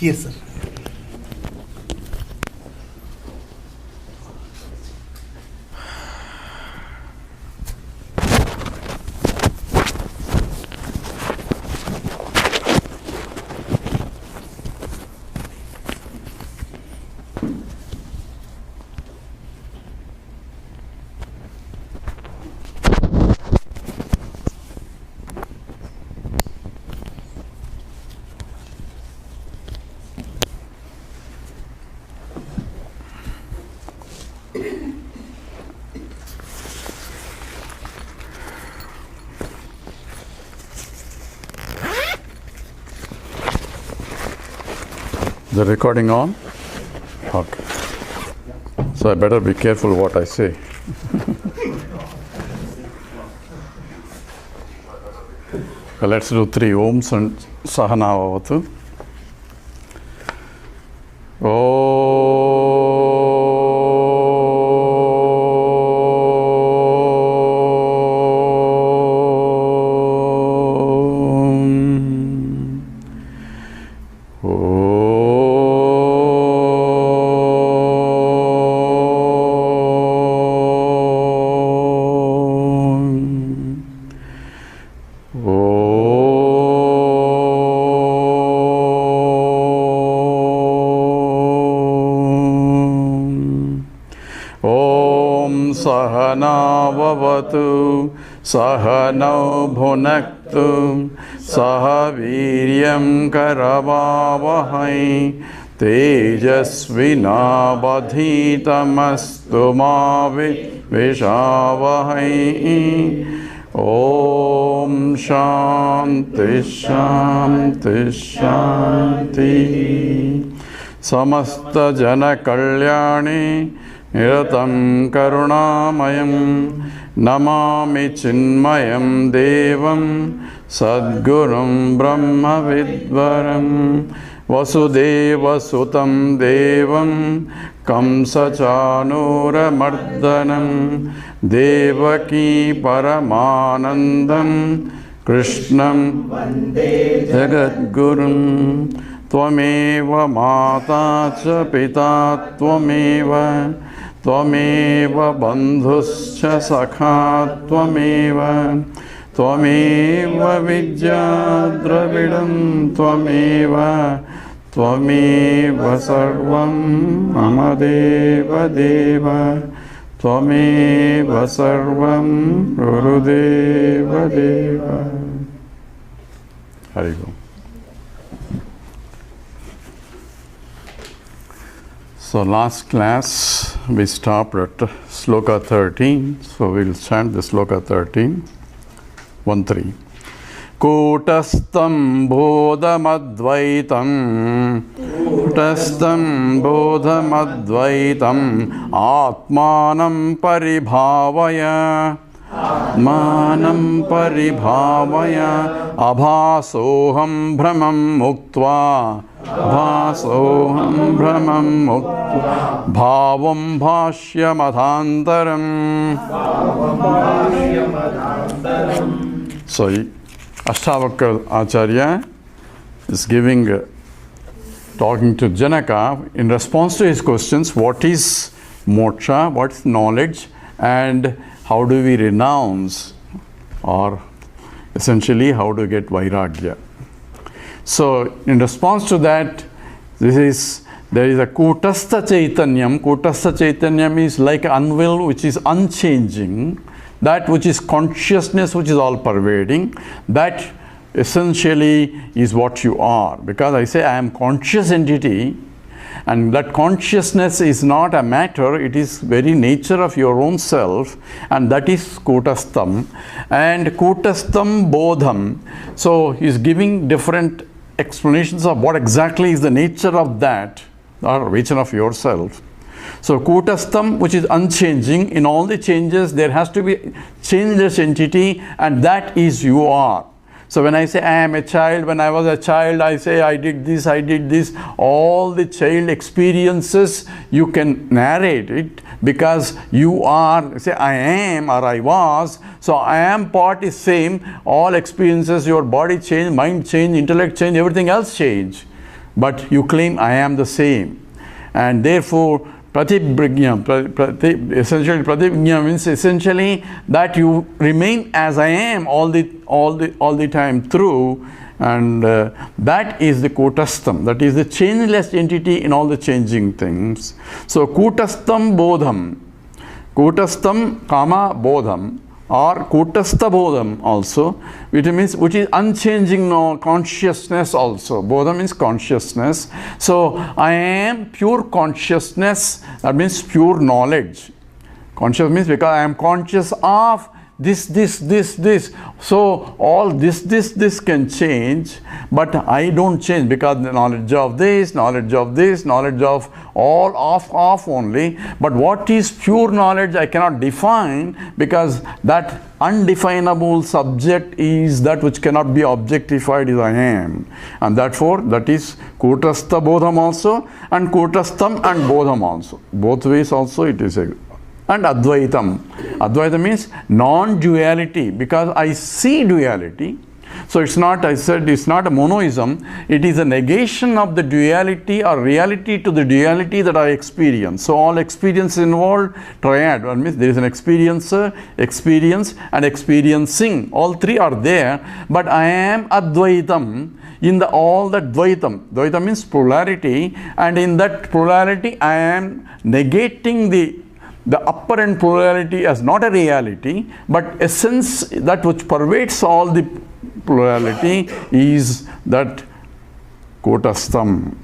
Here, sir. The recording on? Okay. So I better be careful what I say. Let's do 3 Oms and Sahana Avatu. Sahanavavatu Sahanau Bhunaktu Sahaviryam Karavavahai Tejasvinavadhitamastu ma vishavahai. Om Shanti Shanti Shanti. Samasta Jana Kalyani Niratam Karunamayam Namami Chinmayam Devam Sadgurum Brahma Vidvaram Vasudeva Sutam Devam Kamsa Chanura Mardanam Devaki Paramanandam Krishnam Jagadgurum Tvameva Mata Cha Pita Tvameva Tvameva Bandhuscha Sakha Tvameva Tvameva Vidya Dravidam Tvameva Tvameva Sarvam Mama Deva Deva Tvameva Sarvam Gurudeva Deva. Hari Om. So last class we stopped at Sloka 13, so we will chant the Sloka 13, 1-3. Kutastam bodhamadvaitam Kutastam bodhamadvaitam Atmanam paribhavaya Atmanam paribhavaya Abhasoham brahmam muktva Abhasoham brahmam muktva Bhavam bhashyamadhantaram. So Astavakra Acharya is talking to Janaka in response to his questions, what is moksha, what is knowledge, and how do we renounce, or essentially how to get vairagya. So in response to that, there is a Kutastha Chaitanyam. Kutastha Chaitanyam is like unwill which is unchanging, that which is consciousness which is all pervading, that essentially is what you are. Because I say I am conscious entity, and that consciousness is not a matter, it is very nature of your own self, and that is Kutastham. And Kutastham Bodham. So he is giving different explanations of what exactly is the nature of that, or nature of yourself. So Kutastham, which is unchanging, in all the changes there has to be changeless entity, and that is you are. So when I say I am a child, when I was a child, I say I did this, all the child experiences, you can narrate it because you are, say I am or I was, so I am part is same, all experiences, your body change, mind change, intellect change, everything else change. but you claim I am the same. And therefore, Pratibhijna, essentially Pratibhijna means essentially that you remain as I am all the time through, and that is the Kutastham, that is the changeless entity in all the changing things. So Kutastham Bodham, Kutastham Kama Bodham, or Kutastha Bodham also, which is unchanging consciousness also. Bodham means consciousness. So I am pure consciousness, that means pure knowledge. Conscious means because I am conscious of this. So all this can change, but I don't change because the knowledge of this, knowledge of all off only. But what is pure knowledge I cannot define, because that undefinable subject is that which cannot be objectified is I am. And therefore that is Kutastha Bodham also, and Kutastham and Bodham also. Both ways also it is a. And Advaitam. Advaitam means non-duality, because I see duality. So it's not, I said, it's not a monoism. It is a negation of the duality or reality to the duality that I experience. So all experience involved triad. That means there is an experiencer, experience, and experiencing. All three are there. But I am Advaitam in the all that Dvaitam. Dvaitam means polarity. And in that polarity, I am negating the apparent plurality as not a reality, but essence, that which pervades all the plurality, is that Kutastham,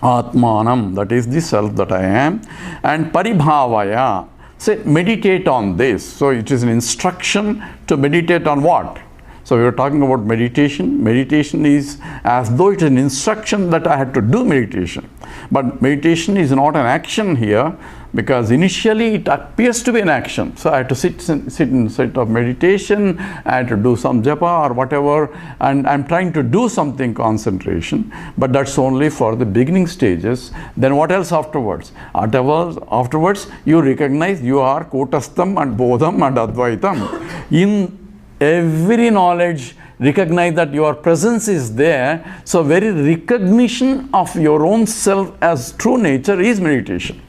Atmanam, that is the self that I am. And Paribhavaya, say meditate on this. So it is an instruction to meditate on what? So we were talking about meditation. Meditation is as though it's an instruction that I had to do meditation. But meditation is not an action here, because initially it appears to be an action. So I had to sit in a state of meditation, I had to do some japa or whatever, and I'm trying to do something concentration, but that's only for the beginning stages. Then what else afterwards? Afterwards you recognize you are Kutastham and Bodham and Advaitam. In every knowledge, recognize that your presence is there. So very recognition of your own self as true nature is meditation.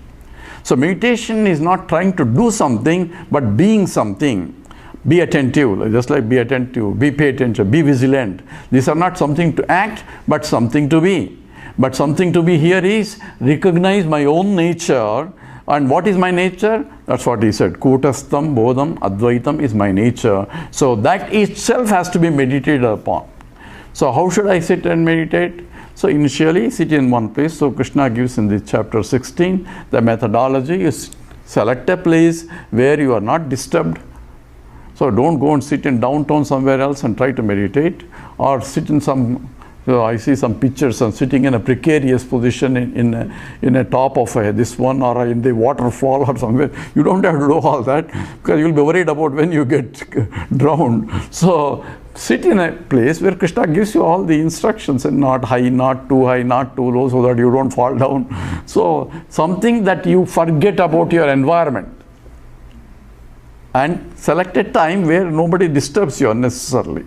So meditation is not trying to do something, but being something. Be attentive, just like be attentive, pay attention, be vigilant. These are not something to act, but something to be. But something to be here is recognize my own nature. And what is my nature? That's what he said. Kutastham, Bodham, Advaitam is my nature. So that itself has to be meditated upon. So how should I sit and meditate? So initially sit in one place. So Krishna gives in the chapter 16 the methodology is select a place where you are not disturbed. So don't go and sit in downtown somewhere else and try to meditate, or sit in some. So I see some pictures of sitting in a precarious position in a top of this one, or in the waterfall or somewhere. You don't have to do all that, because you'll be worried about when you get drowned. So sit in a place where Krishna gives you all the instructions, and not high, not too low, so that you don't fall down. So something that you forget about your environment, and select a time where nobody disturbs you unnecessarily.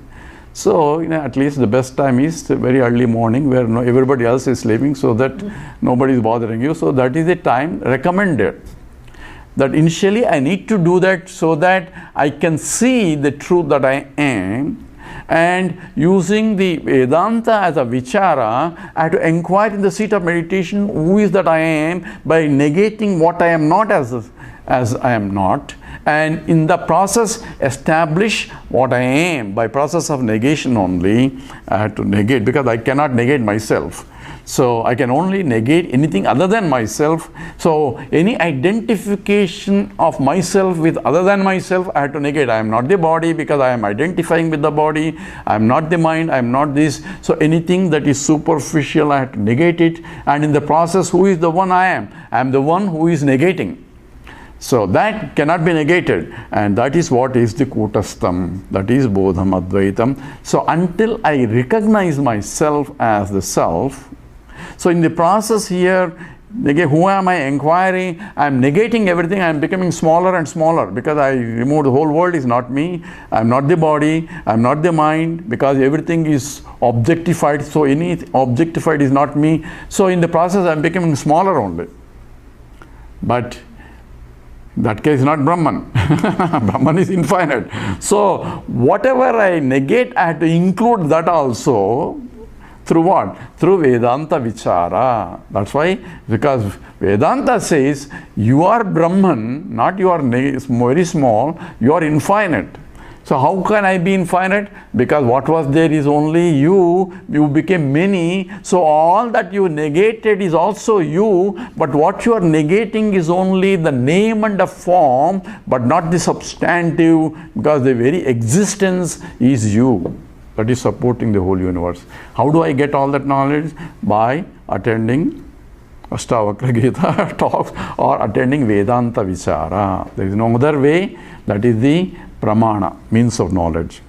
So at least the best time is the very early morning, where everybody else is sleeping, so that nobody is bothering you. So that is the time recommended. That initially I need to do that so that I can see the truth that I am, and using the Vedanta as a vichara, I have to inquire in the seat of meditation who is that I am, by negating what I am not as I am not, and in the process establish what I am. By process of negation only, I have to negate, because I cannot negate myself. So I can only negate anything other than myself. So any identification of myself with other than myself, I have to negate. I am not the body, because I am identifying with the body. I am not the mind, I am not this. So anything that is superficial, I have to negate it. And in the process, who is the one I am? I am the one who is negating. So that cannot be negated, and that is what is the Kutastham, that is Bodham Advaitam. So until I recognize myself as the self, so in the process here, Again, who am I inquiring? I am negating everything. I am becoming smaller and smaller because I remove the whole world is not me. I am not the body. I am not the mind, because everything is objectified. So any objectified is not me. So in the process, I am becoming smaller only. But that case is not Brahman. Brahman is infinite. So whatever I negate, I have to include that also. Through what? Through Vedanta Vichara. That's why, because Vedanta says you are Brahman, not you are very small, you are infinite. So how can I be infinite? Because what was there is only you became many. So all that you negated is also you, but what you are negating is only the name and the form, but not the substantive, because the very existence is you. That is supporting the whole universe. How do I get all that knowledge? By attending Astavakra Gita talks or attending Vedanta Vichara. There is no other way. That is the pramana, means of knowledge.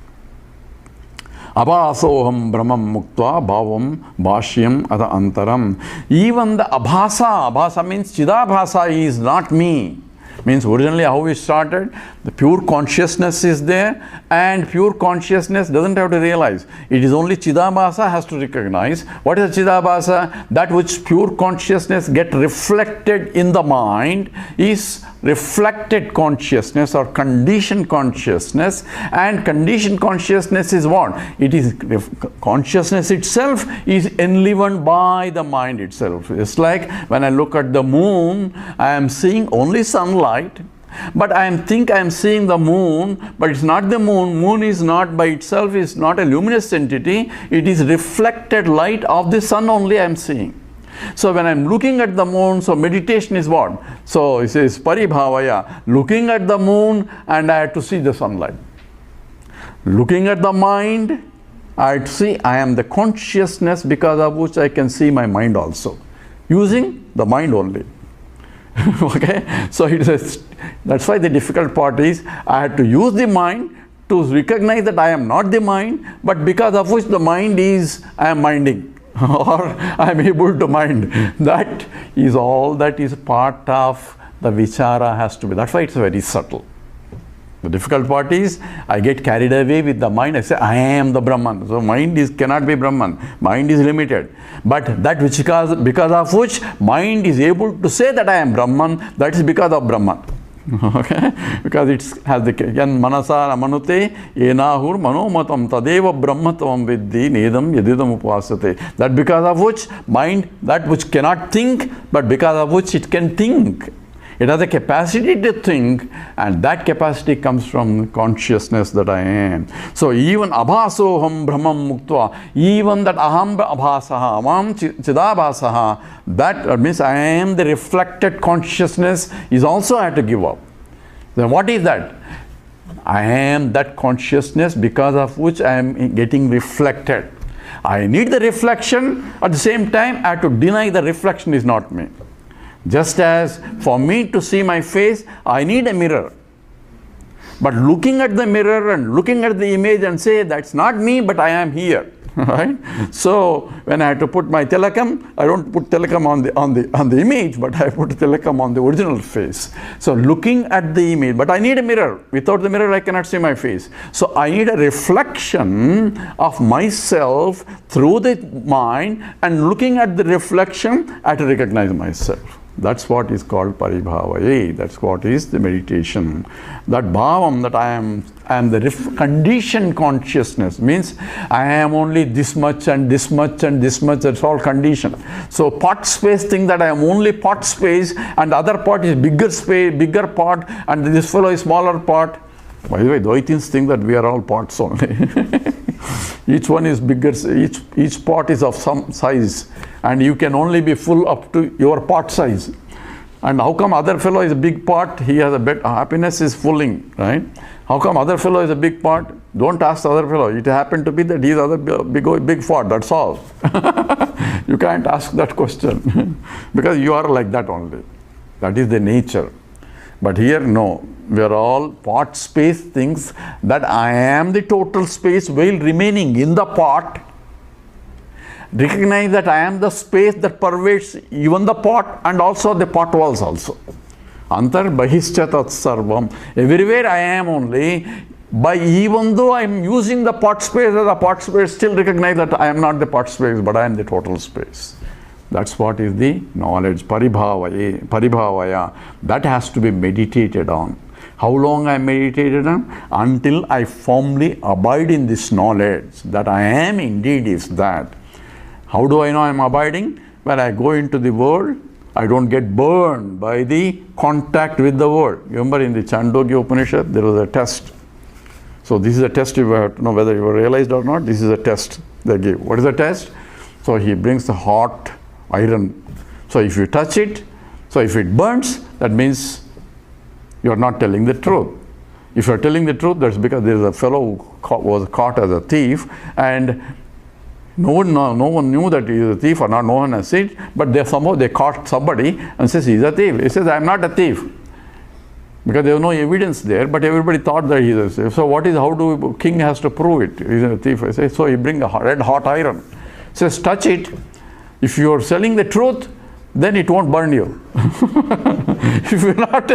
Abhasoham brahmam muktva bhavam bhashyam ada antaram. Even the abhasa means chidabhasa is not me. Means originally how we started, the pure consciousness is there, and pure consciousness doesn't have to realize. It is only Chidabhasa has to recognize. What is Chidabhasa? That which pure consciousness get reflected in the mind is reflected consciousness or conditioned consciousness. And conditioned consciousness is what? It is consciousness itself is enlivened by the mind itself. It's like when I look at the moon, I am seeing only sunlight. But I am seeing the moon, but it's not the moon. Moon is not by itself, is not a luminous entity. It is reflected light of the sun only I am seeing. So when I am looking at the moon, so meditation is what? So it says paribhavaya, looking at the moon and I have to see the sunlight. Looking at the mind, I have to see I am the consciousness because of which I can see my mind also. Using the mind only. Okay, so it is that's why the difficult part is I had to use the mind to recognize that I am not the mind, but because of which the mind is I am minding or I am able to mind. That is all that is part of the vichara has to be. That's why it's very subtle. The difficult part is I get carried away with the mind. I say I am the Brahman. So mind cannot be Brahman. Mind is limited. But that which because of which mind is able to say that I am Brahman, that is because of Brahman. Okay? Because it has the yan manasa amanute enahur manomatam tadeva brahmatvam viddhi nedam yadidam upasate. That because of which mind, that which cannot think, but because of which it can think. It has a capacity to think, and that capacity comes from consciousness that I am. So even abhasoham brahmam muktva, even that aham abhasaha, avam chidabhasaha, that means I am the reflected consciousness is also I have to give up. Then what is that? I am that consciousness because of which I am getting reflected. I need the reflection, at the same time I have to deny the reflection is not me. Just as for me to see my face, I need a mirror. But looking at the mirror and looking at the image and say, that's not me, but I am here. Right? So when I have to put my tilakam, I don't put tilakam on the image, but I put tilakam on the original face. So looking at the image, but I need a mirror. Without the mirror, I cannot see my face. So I need a reflection of myself through the mind, and looking at the reflection, I have to recognize myself. That's what is called paribhavaya. That's what is the meditation. That bhavam, that I am the conditioned consciousness, means I am only this much and this much and this much. That's all conditioned. So pot space think that I am only pot space, and other pot is bigger space, bigger pot, and this fellow is smaller pot. By the way, Dvaitins think that we are all pots only. Each one is bigger, each pot is of some size, and you can only be full up to your pot size. And how come other fellow is a big pot, he has a bit, happiness is filling, right? How come other fellow is a big pot? Don't ask the other fellow. It happened to be that he is other big pot, that's all. You can't ask that question because you are like that only. That is the nature. But here, no. We are all pot space thinks that I am the total space while remaining in the pot. recognize that I am the space that pervades even the pot and also the pot walls also. Antar Bahishcha Tat Sarvam. Everywhere I am only. By even though I am using the pot space as a pot space, still recognize that I am not the pot space, but I am the total space. That's what is the knowledge, paribhavaya. That has to be meditated on. How long I meditated on? Until I firmly abide in this knowledge that I am indeed is that. How do I know I am abiding? When I go into the world, I don't get burned by the contact with the world. Remember in the Chandogya Upanishad, there was a test. So this is a test you have to know whether you realized or not. This is a test they give. What is the test? So he brings the hot iron. So if you touch it, so if it burns, that means you are not telling the truth. If you are telling the truth, that's because there is a fellow who was caught as a thief, and no one knew that he is a thief, or not, no one has seen it, but somehow they caught somebody and says he is a thief. He says, I am not a thief. Because there was no evidence there, but everybody thought that he is a thief. So king has to prove it, he is a thief. I say, so he brings a red hot iron. Says, touch it. If you are telling the truth, then it won't burn you. If you are not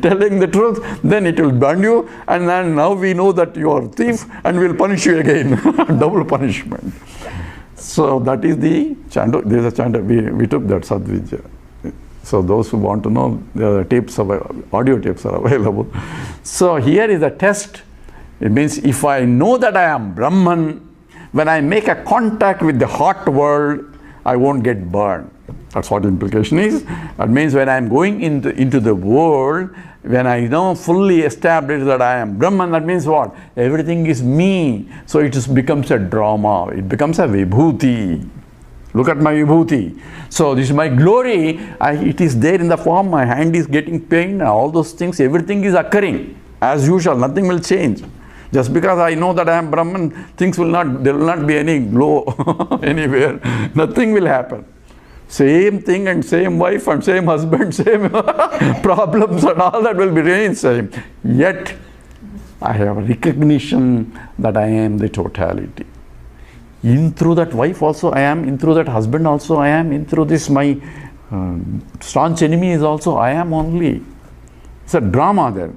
telling the truth, then it will burn you, and then now we know that you are a thief and we will punish you again. Double punishment. So that is the Chando. There is a Chando. We took that Sadvijaya. So those who want to know, the tapes, audio tapes are available. So here is a test. It means if I know that I am Brahman, when I make a contact with the hot world, I won't get burned. That's what the implication is. That means when I am going into the world, when I know fully established that I am Brahman, that means what? Everything is me. So it becomes a drama. It becomes a vibhuti. Look at my vibhuti. So this is my glory. It is there in the form. My hand is getting pain. All those things. Everything is occurring as usual. Nothing will change. Just because I know that I am Brahman, there will not be any glow anywhere. Nothing will happen. Same thing and same wife and same husband, same problems and all that will be remain same. Yet, I have a recognition that I am the totality. In through that wife also I am, in through that husband also I am, in through this my staunch enemy is also I am only. It's a drama there.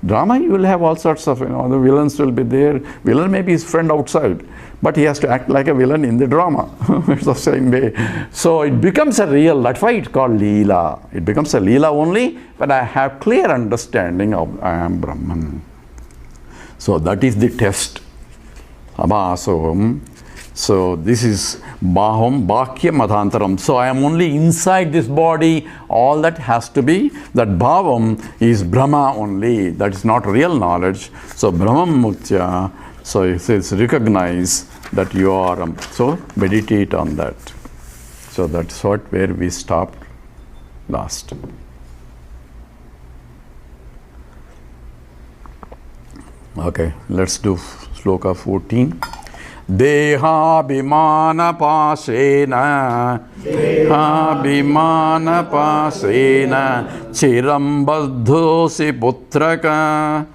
Drama, you will have all sorts of, the villains will be there. Villain may be his friend outside, but he has to act like a villain in the drama. It's the same way. So it becomes a real, that's why it's called Leela. It becomes a Leela only when I have clear understanding of I am Brahman. So that is the test. Abhasoham. So this is Baham, Bhakya Madhantaram. So I am only inside this body. All that has to be, that Bhavam is Brahma only. That is not real knowledge. So Brahman Mutya. So it says recognize that you are. So meditate on that. So that's where we stopped last. Okay, let's do Sloka 14. Dehabhimana pasena chiram baddhosi putraka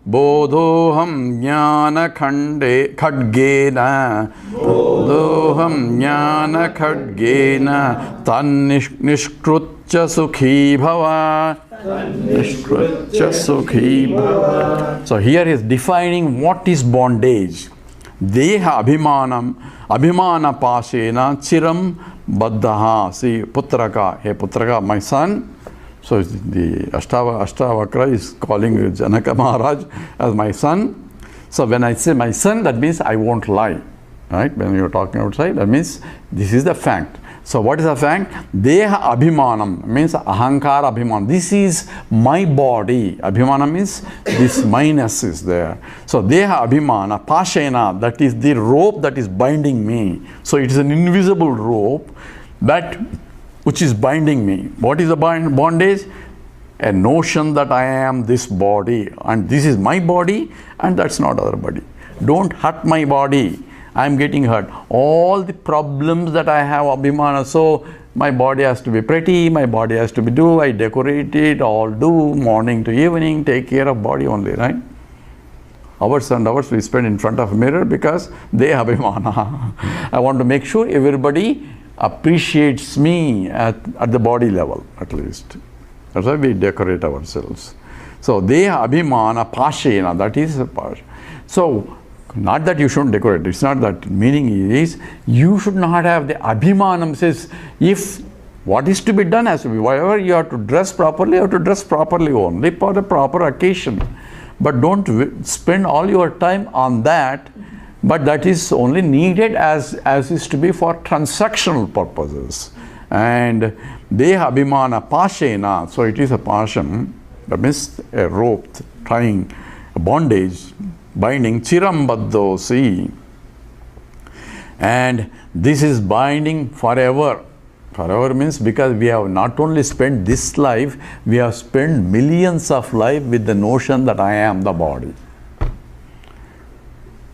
bodhoham jnana khadgena tan nishkrutya sukhi bhava. So here he is defining what is bondage. Deha abhimana pasena chiram baddhaha. See, putraka, hey putraka, my son. So the Astavakra is calling Janaka Maharaj as my son. So when I say my son, that means I won't lie. Right? When you are talking outside, that means this is the fact. So what is the fact? Deha abhimanam means ahankara abhimanam. This is my body. Abhimanam means this minus is there. So deha abhimana pashena, that is the rope that is binding me. So it is an invisible rope that which is binding me. What is the bondage? A notion that I am this body and this is my body and that's not other body. Don't hurt my body. I am getting hurt. All the problems that I have, abhimana, so my body has to be pretty, my body has to be I decorate it, all do, morning to evening, take care of body only, right? hours and hours we spend in front of a mirror because they abhimana. I want to make sure everybody appreciates me at the body level at least. That's why we decorate ourselves. So deha abhimana pashena, that is a pash. So not that you shouldn't decorate, it's not that. Meaning is you should not have the abhimanam. Says if what is to be done has to be, whatever you have to dress properly, you have to dress properly only for the proper occasion. But don't spend all your time on that. But that is only needed as is to be for transactional purposes. And deha abhimana pashena, so it is a passion, that means a rope, tying, a bondage, binding, chiram baddhosi. And this is binding forever. Forever means because we have not only spent this life, we have spent millions of life with the notion that I am the body.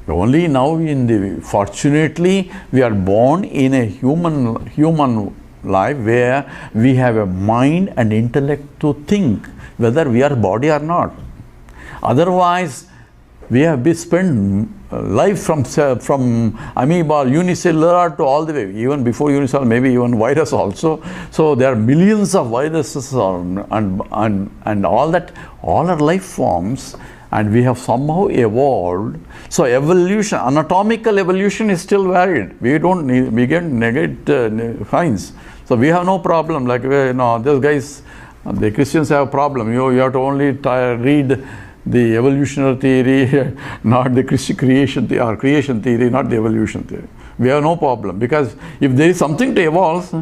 Only now fortunately we are born in a human life where we have a mind and intellect to think whether we are body or not. Otherwise, we have been spent life from amoeba, unicellular to all the way, even before unicellular, maybe even virus also. So there are millions of viruses and all that, all are life forms, and we have somehow evolved. So evolution, anatomical evolution is still valid. We don't need, we get negate fines. So we have no problem. Like those guys, the Christians have a problem. You have to only read the evolutionary theory, not the creation theory, or creation theory, not the evolution theory. We have no problem, because if there is something to evolve,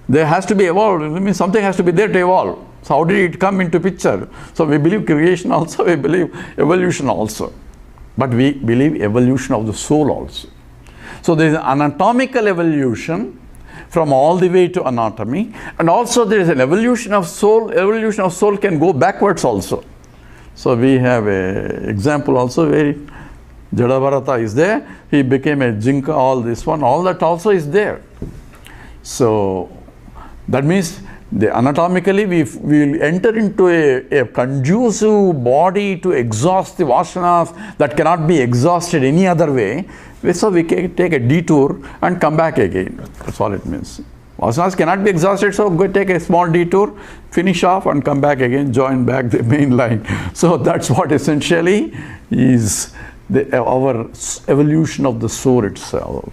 there has to be evolved. It means something has to be there to evolve. So how did it come into picture? So we believe creation also, we believe evolution also. But we believe evolution of the soul also. So there is an anatomical evolution from all the way to anatomy, and also there is an evolution of soul. Evolution of soul can go backwards also. So we have an example also where Jadabharata is there, he became a jinka, all this one, all that also is there. So that means anatomically we will enter into a conducive body to exhaust the vasanas that cannot be exhausted any other way. So we can take a detour and come back again. That's all it means. Vasanas cannot be exhausted, so go take a small detour, finish off and come back again, join back the main line. So that's what essentially is our evolution of the soul itself.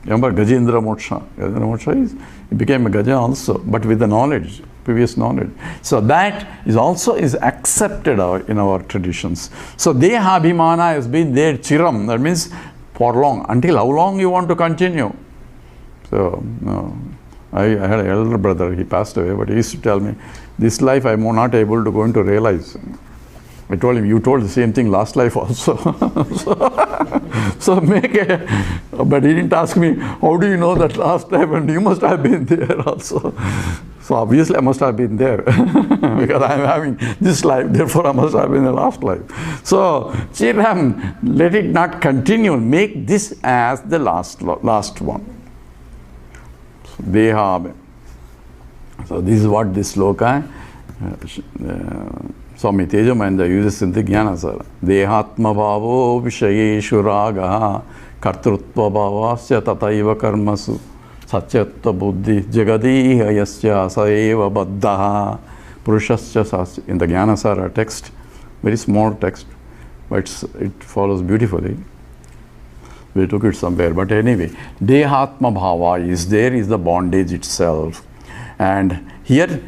Remember Gajendra Moksha? Gajendra Moksha is, he became a Gaja also, but with the knowledge, previous knowledge. So that is also accepted in our traditions. So Deha Abhimana has been there chiram, that means for long. Until how long you want to continue? So, I had an elder brother, he passed away, but he used to tell me, this life I am not able to go into realize. I told him, you told the same thing last life also. so make a, but he didn't ask me, how do you know that last life? And you must have been there also. So obviously I must have been there because I am having this life, therefore I must have been the last life. So Chiram, let it not continue, make this as the last one. Deha. So this is what this sloka, Swami Tejamayanda uses in the Jnanasara. Dehatma bhavo vishayeshu raga kartrutva bhavasya tataiva karmasu satyatva buddhi jagadiha yasya saeva baddha purushasya sasya. In the Jnanasara text, very small text, but it follows beautifully. We took it somewhere, but anyway, Dehatma Bhava is there, is the bondage itself. And here,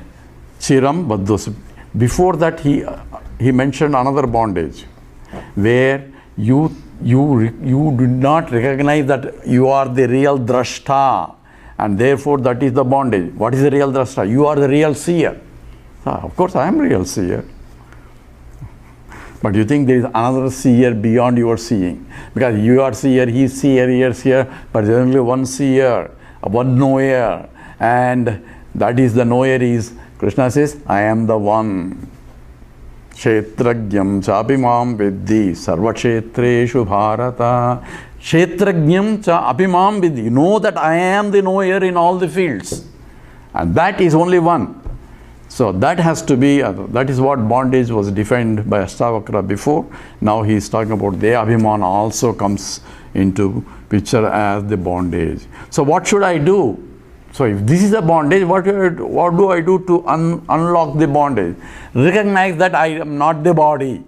Chiram Baddhos, before that he mentioned another bondage, where you do not recognize that you are the real drashta, and therefore that is the bondage. What is the real drashta? You are the real seer. Of course, I am real seer. But you think there is another seer beyond your seeing. Because you are seer, he is seer, he is seer, but there is only one seer, one knower. And that is the knower is, Krishna says, I am the one. Kshetragyam chapimam vidhi sarvakshetreshu bharata. Kshetragyam chapimam vidhi. You know that I am the knower in all the fields. And that is only one. So that has to be, that is what bondage was defined by Astavakra before. Now he is talking about the Abhimana also comes into picture as the bondage. So what should I do? So if this is a bondage, what do I do to unlock the bondage? Recognize that I am not the body.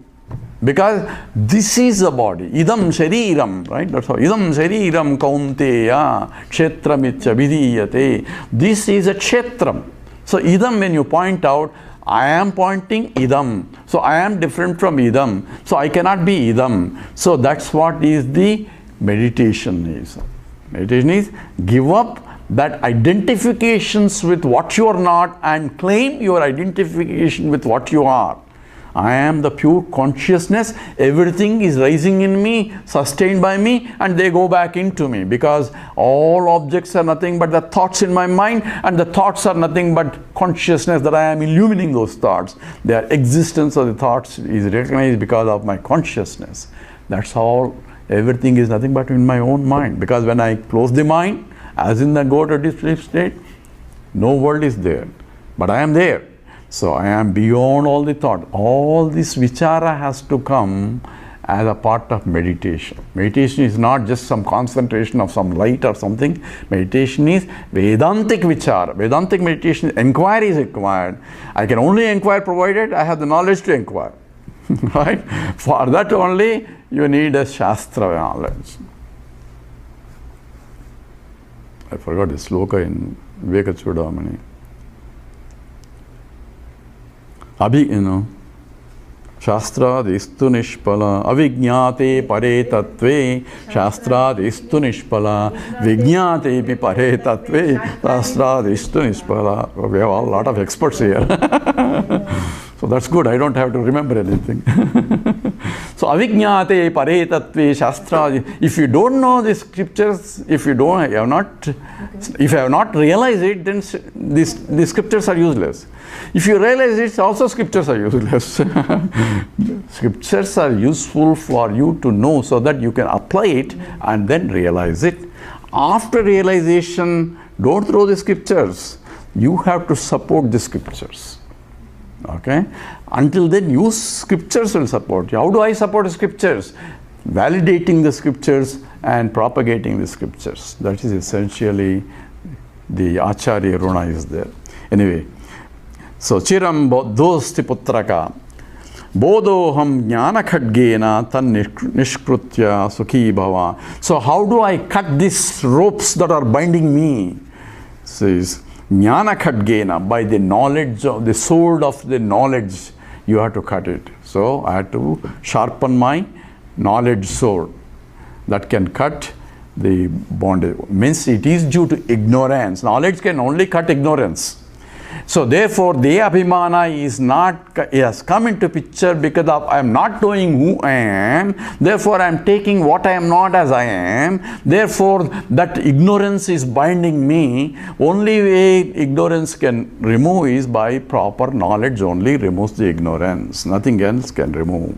Because this is the body. Idam shariram, right? That's how. Idam shariram kaunteya kshetramicha vidiyate. This is a kshetram. So idam, when you point out, I am pointing idam. So I am different from idam. So I cannot be idam. So that's what is the meditation is. Meditation is give up that identifications with what you are not and claim your identification with what you are. I am the pure consciousness, everything is rising in me, sustained by me, and they go back into me, because all objects are nothing but the thoughts in my mind, and the thoughts are nothing but consciousness that I am illumining those thoughts. Their existence of the thoughts is recognized because of my consciousness. That's all. Everything is nothing but in my own mind, because when I close the mind, as in the go to deep sleep state, no world is there, but I am there. So I am beyond all the thought. All this vichara has to come as a part of meditation. Meditation is not just some concentration of some light or something. Meditation is Vedantic vichara. Vedantic meditation, inquiry is required. I can only inquire provided I have the knowledge to inquire. Right? For that only you need a Shastra knowledge. I forgot the sloka in Vivekachudamani. Shastradistu nishpala avijñāte pare tattve shastradistu nishpala vijñāte pi pare tattve shastradistu nishpala. We have a lot of experts here. So that's good, I don't have to remember anything. So avijñāte pare tattve shastra. If you don't know the scriptures, if you have not realized it, then the scriptures are useless. If you realize it, also scriptures are useless. Scriptures are useful for you to know so that you can apply it and then realize it. After realization, don't throw the scriptures. You have to support the scriptures. Okay? Until then, use scriptures will support you. How do I support the scriptures? Validating the scriptures and propagating the scriptures. That is essentially the Acharya Runa is there. Anyway, so Chiram Bodhosti Putraka Bodhoham Jnana Khadgena Tan Nishkrutya Sukhi Bhava. So how do I cut these ropes that are binding me? Says Jnana Khadgena, by the knowledge of the sword of the knowledge, you have to cut it. So I have to sharpen my knowledge sword that can cut the bondage. Means it is due to ignorance. Knowledge can only cut ignorance. So therefore, the Abhimana is not, has come into picture because of I am not knowing who I am. Therefore, I am taking what I am not as I am. Therefore, that ignorance is binding me. Only way ignorance can remove is by proper knowledge only removes the ignorance. Nothing else can remove.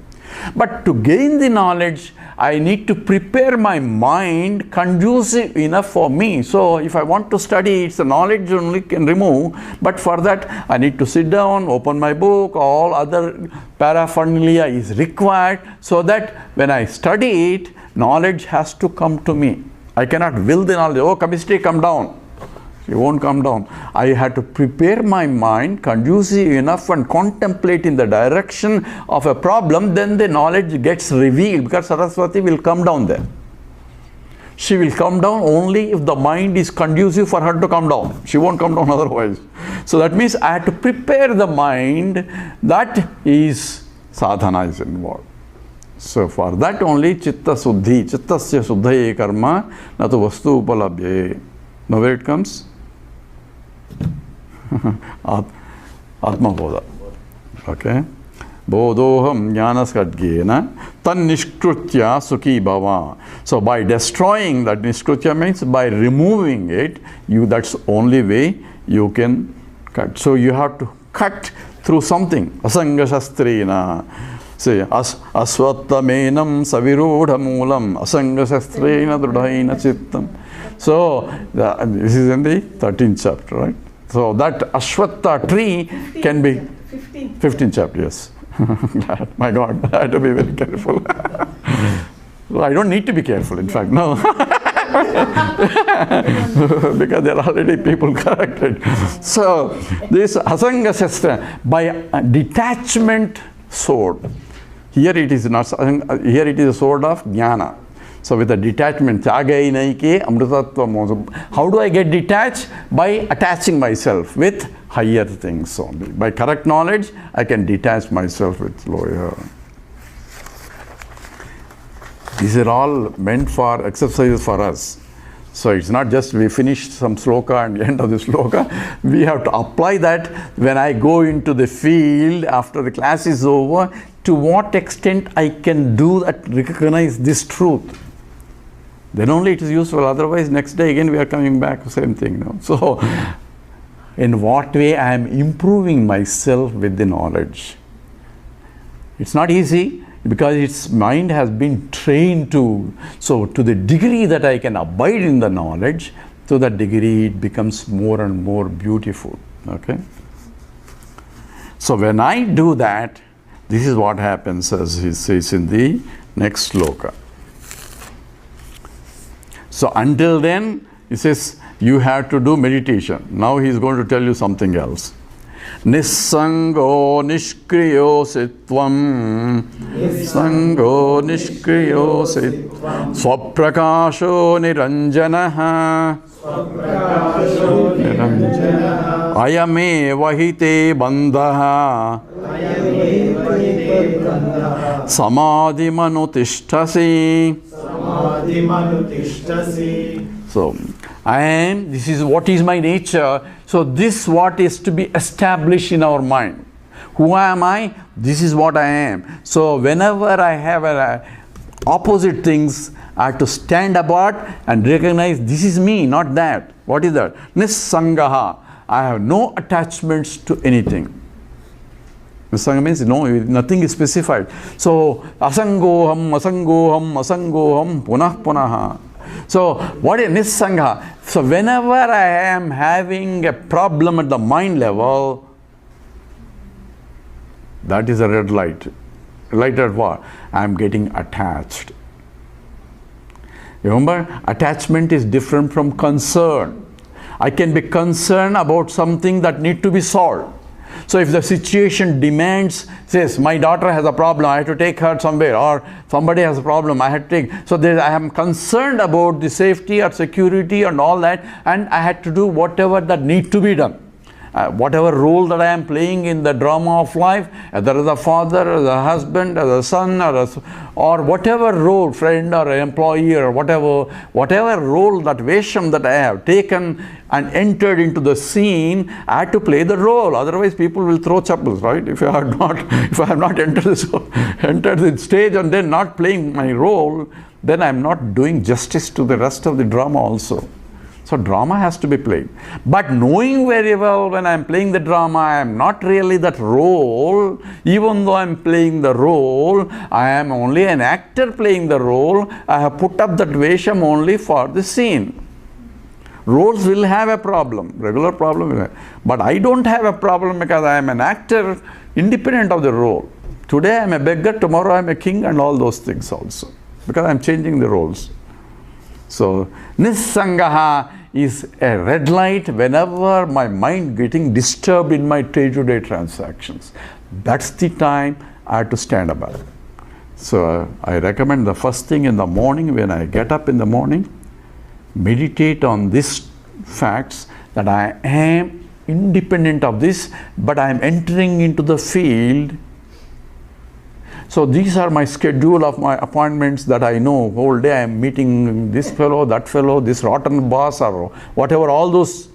But to gain the knowledge, I need to prepare my mind conducive enough for me. So if I want to study, it's the knowledge only can remove. But for that, I need to sit down, open my book, all other paraphernalia is required, so that when I study it, knowledge has to come to me. I cannot will the knowledge. Oh, chemistry, come down. It won't come down. I had to prepare my mind conducive enough and contemplate in the direction of a problem, then the knowledge gets revealed, because Saraswati will come down there. She will come down only if the mind is conducive for her to come down. She won't come down otherwise. So that means I had to prepare the mind. That is sadhana is involved. So for that only chitta suddhi, chittasya suddhaye karma, natu vastu upalabhye. Now where it comes? Atma Bodha. Okay. Bodhoham jnanas khadgena tan nishkrutya sukhi bhava. So by destroying that, nishkrutya means by removing it, that's only way you can cut. So you have to cut through something. Asanga shastrena. Say asvattamenam savirodha moolam asanga shastrena drudhaina chittam. So this is in the 13th chapter, right? So that Ashwatha tree can be 15th chapter, yes. My God, I have to be very careful. Well, I don't need to be careful, in fact, no. Because there are already people corrected. So, this Asanga Shastra, by a detachment sword, here it is not, here it is a sword of Jnana. So with a detachment, Tyagai Naike Amritatva. How do I get detached? By attaching myself with higher things only. By correct knowledge, I can detach myself with lower. These are all meant for exercises for us. So it's not just we finish some sloka and end of the sloka. We have to apply that when I go into the field after the class is over. To what extent I can do that, recognize this truth. Then only it is useful. Otherwise, next day again we are coming back, same thing. No? So, in what way I am improving myself with the knowledge? It's not easy because its mind has been trained to. So, to the degree that I can abide in the knowledge, to that degree it becomes more and more beautiful. Okay. So, when I do that, this is what happens, as he says in the next sloka. So until then, he says, you have to do meditation. Now he is going to tell you something else. Nissango nishkriyo sitvam. Nissango nishkriyo sitvam. Swaprakasho niranjanaha. Ayame vahite bandhaha. Samadhi manutishthasi. So, this is what is my nature. So, this what is to be established in our mind. Who am I? This is what I am. So, whenever I have opposite things, I have to stand apart and recognize this is me, not that. What is that? Nissangaha. I have no attachments to anything. Nisanga means no, nothing is specified. So, asangoham, asangoham, asangoham, punah punaha. So, what is Nisanga? So, whenever I am having a problem at the mind level, that is a red light. Light at what? I am getting attached. Remember, attachment is different from concern. I can be concerned about something that need to be solved. So if the situation demands, says, my daughter has a problem, I have to take her somewhere, or somebody has a problem, I have to take. So I am concerned about the safety or security and all that, and I had to do whatever that need to be done. Whatever role that I am playing in the drama of life, whether as a father, as a husband, as a son, or whatever role, friend or employee or whatever role, that vesham that I have taken and entered into the scene, I had to play the role. Otherwise, people will throw chappals, right? If I have not entered the stage and then not playing my role, then I am not doing justice to the rest of the drama also. So drama has to be played. But knowing very well when I am playing the drama, I am not really that role. Even though I am playing the role, I am only an actor playing the role. I have put up that vesham only for the scene. Roles will have a problem, regular problem will have. But I don't have a problem because I am an actor independent of the role. Today I am a beggar, tomorrow I am a king, and all those things also. Because I am changing the roles. So, Nissangaha is a red light whenever my mind getting disturbed in my day-to-day transactions. That's the time I have to stand up. So, I recommend the first thing in the morning, when I get up in the morning, meditate on these facts that I am independent of this, but I am entering into the field. So these are my schedule of my appointments that I know. Whole day I am meeting this fellow, that fellow, this rotten boss, or whatever, all those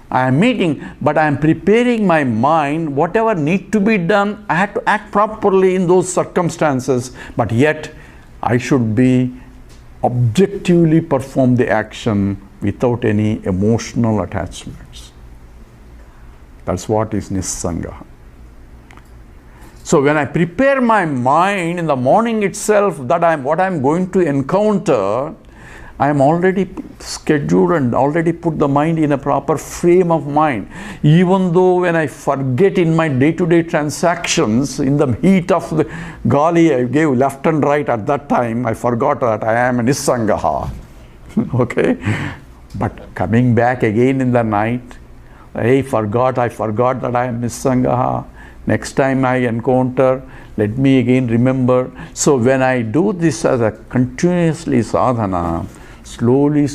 I am meeting, but I am preparing my mind, whatever need to be done, I have to act properly in those circumstances, but yet I should be objectively perform the action without any emotional attachments. That's what is Nissanga. So when I prepare my mind in the morning itself that what I am going to encounter, I am already scheduled and already put the mind in a proper frame of mind. Even though when I forget in my day-to-day transactions, in the heat of the gali I gave left and right at that time, I forgot that I am a nissangaha. Okay? But coming back again in the night, I forgot that I am nissangaha. Next time I encounter, let me again remember. So when I do this as a continuously sadhana, slowly,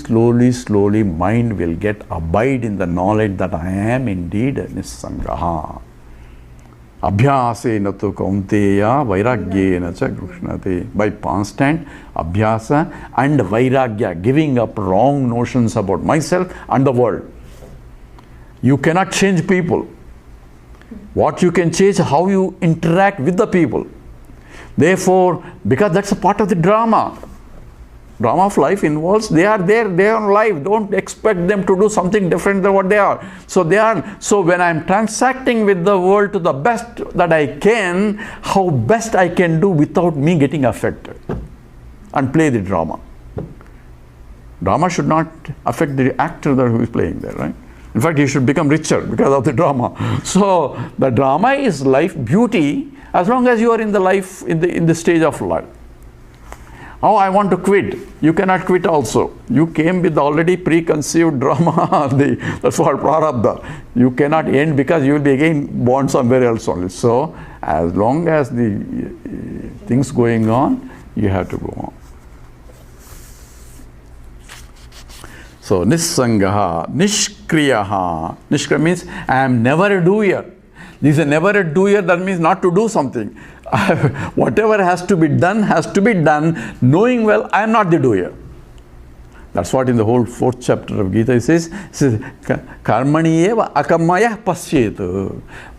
mind will get abide in the knowledge that I am indeed a nissangaha. Abhyasena tu kaunteya vairagyena cha krishnate. By constant abhyasa and vairagya, giving up wrong notions about myself and the world. You cannot change people. What you can change is how you interact with the people. Therefore, because that's a part of the drama. Drama of life involves, they are there, they are on life. Don't expect them to do something different than what they are. So when I am transacting with the world to the best that I can, how best I can do without me getting affected. And play the drama. Drama should not affect the actor who is playing there, right? In fact, he should become richer because of the drama. So the drama is life beauty as long as you are in the life, in the stage of life. Oh, I want to quit. You cannot quit also. You came with already preconceived drama. That's what prarabdha. You cannot end because you will be again born somewhere else only. So as long as the things going on, you have to go on. So, nissangaha, nishkriyaha. Nishkriya means I am never a doer. This is a never a doer, that means not to do something. Whatever has to be done, knowing well I am not the doer. That's what in the whole 4th chapter of Gita it says karmani eva akamaya pasyet.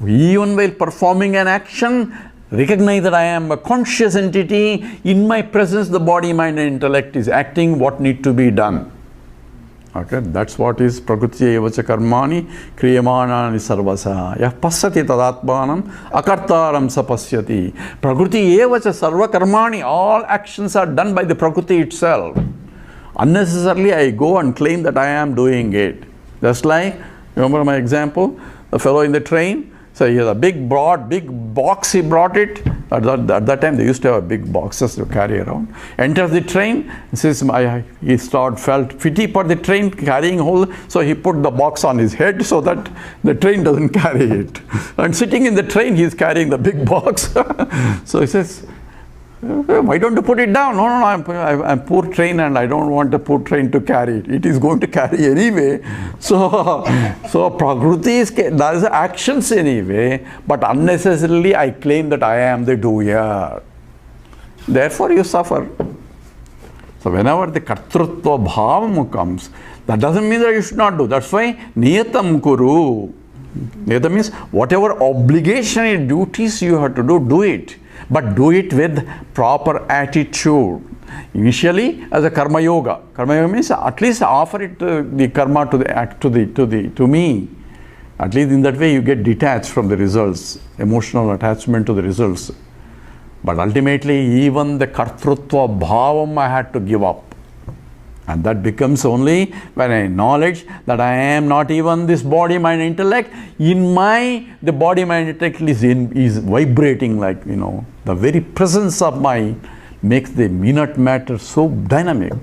Even while performing an action, recognize that I am a conscious entity. In my presence, the body, mind and intellect is acting what need to be done. Okay, that's what is prakriti evacha karmani kriyamanani sarvasa yah pasati tadatmanam akartaram sapasyati. Prakriti evacha sarva karmani, all actions are done by the prakriti itself. Unnecessarily I go and claim that I am doing it. Just like, remember my example, the fellow in the train, so he has a big box, he brought it. At that time they used to have big boxes to carry around. Enters the train, he felt pity for the train carrying whole, so he put the box on his head so that the train doesn't carry it. And sitting in the train, he is carrying the big box. So he says, why don't you put it down? No, I'm poor train and I don't want the poor train to carry it. It is going to carry anyway. So prakriti does actions anyway, but unnecessarily I claim that I am the doer. Therefore you suffer. So whenever the kartrutva bhavam comes, that doesn't mean that you should not do. That's why niyatam kuru. Niyatam means whatever obligation and duties you have to do it. But do it with proper attitude. Initially, as a karma yoga. Karma yoga means at least offer it the karma to me. At least in that way you get detached from the results, emotional attachment to the results. But ultimately, even the kartrutva bhavam I had to give up. And that becomes only when I acknowledge that I am not even this body, mind, intellect. The body, mind, intellect is vibrating like, the very presence of mind makes the minute matter so dynamic.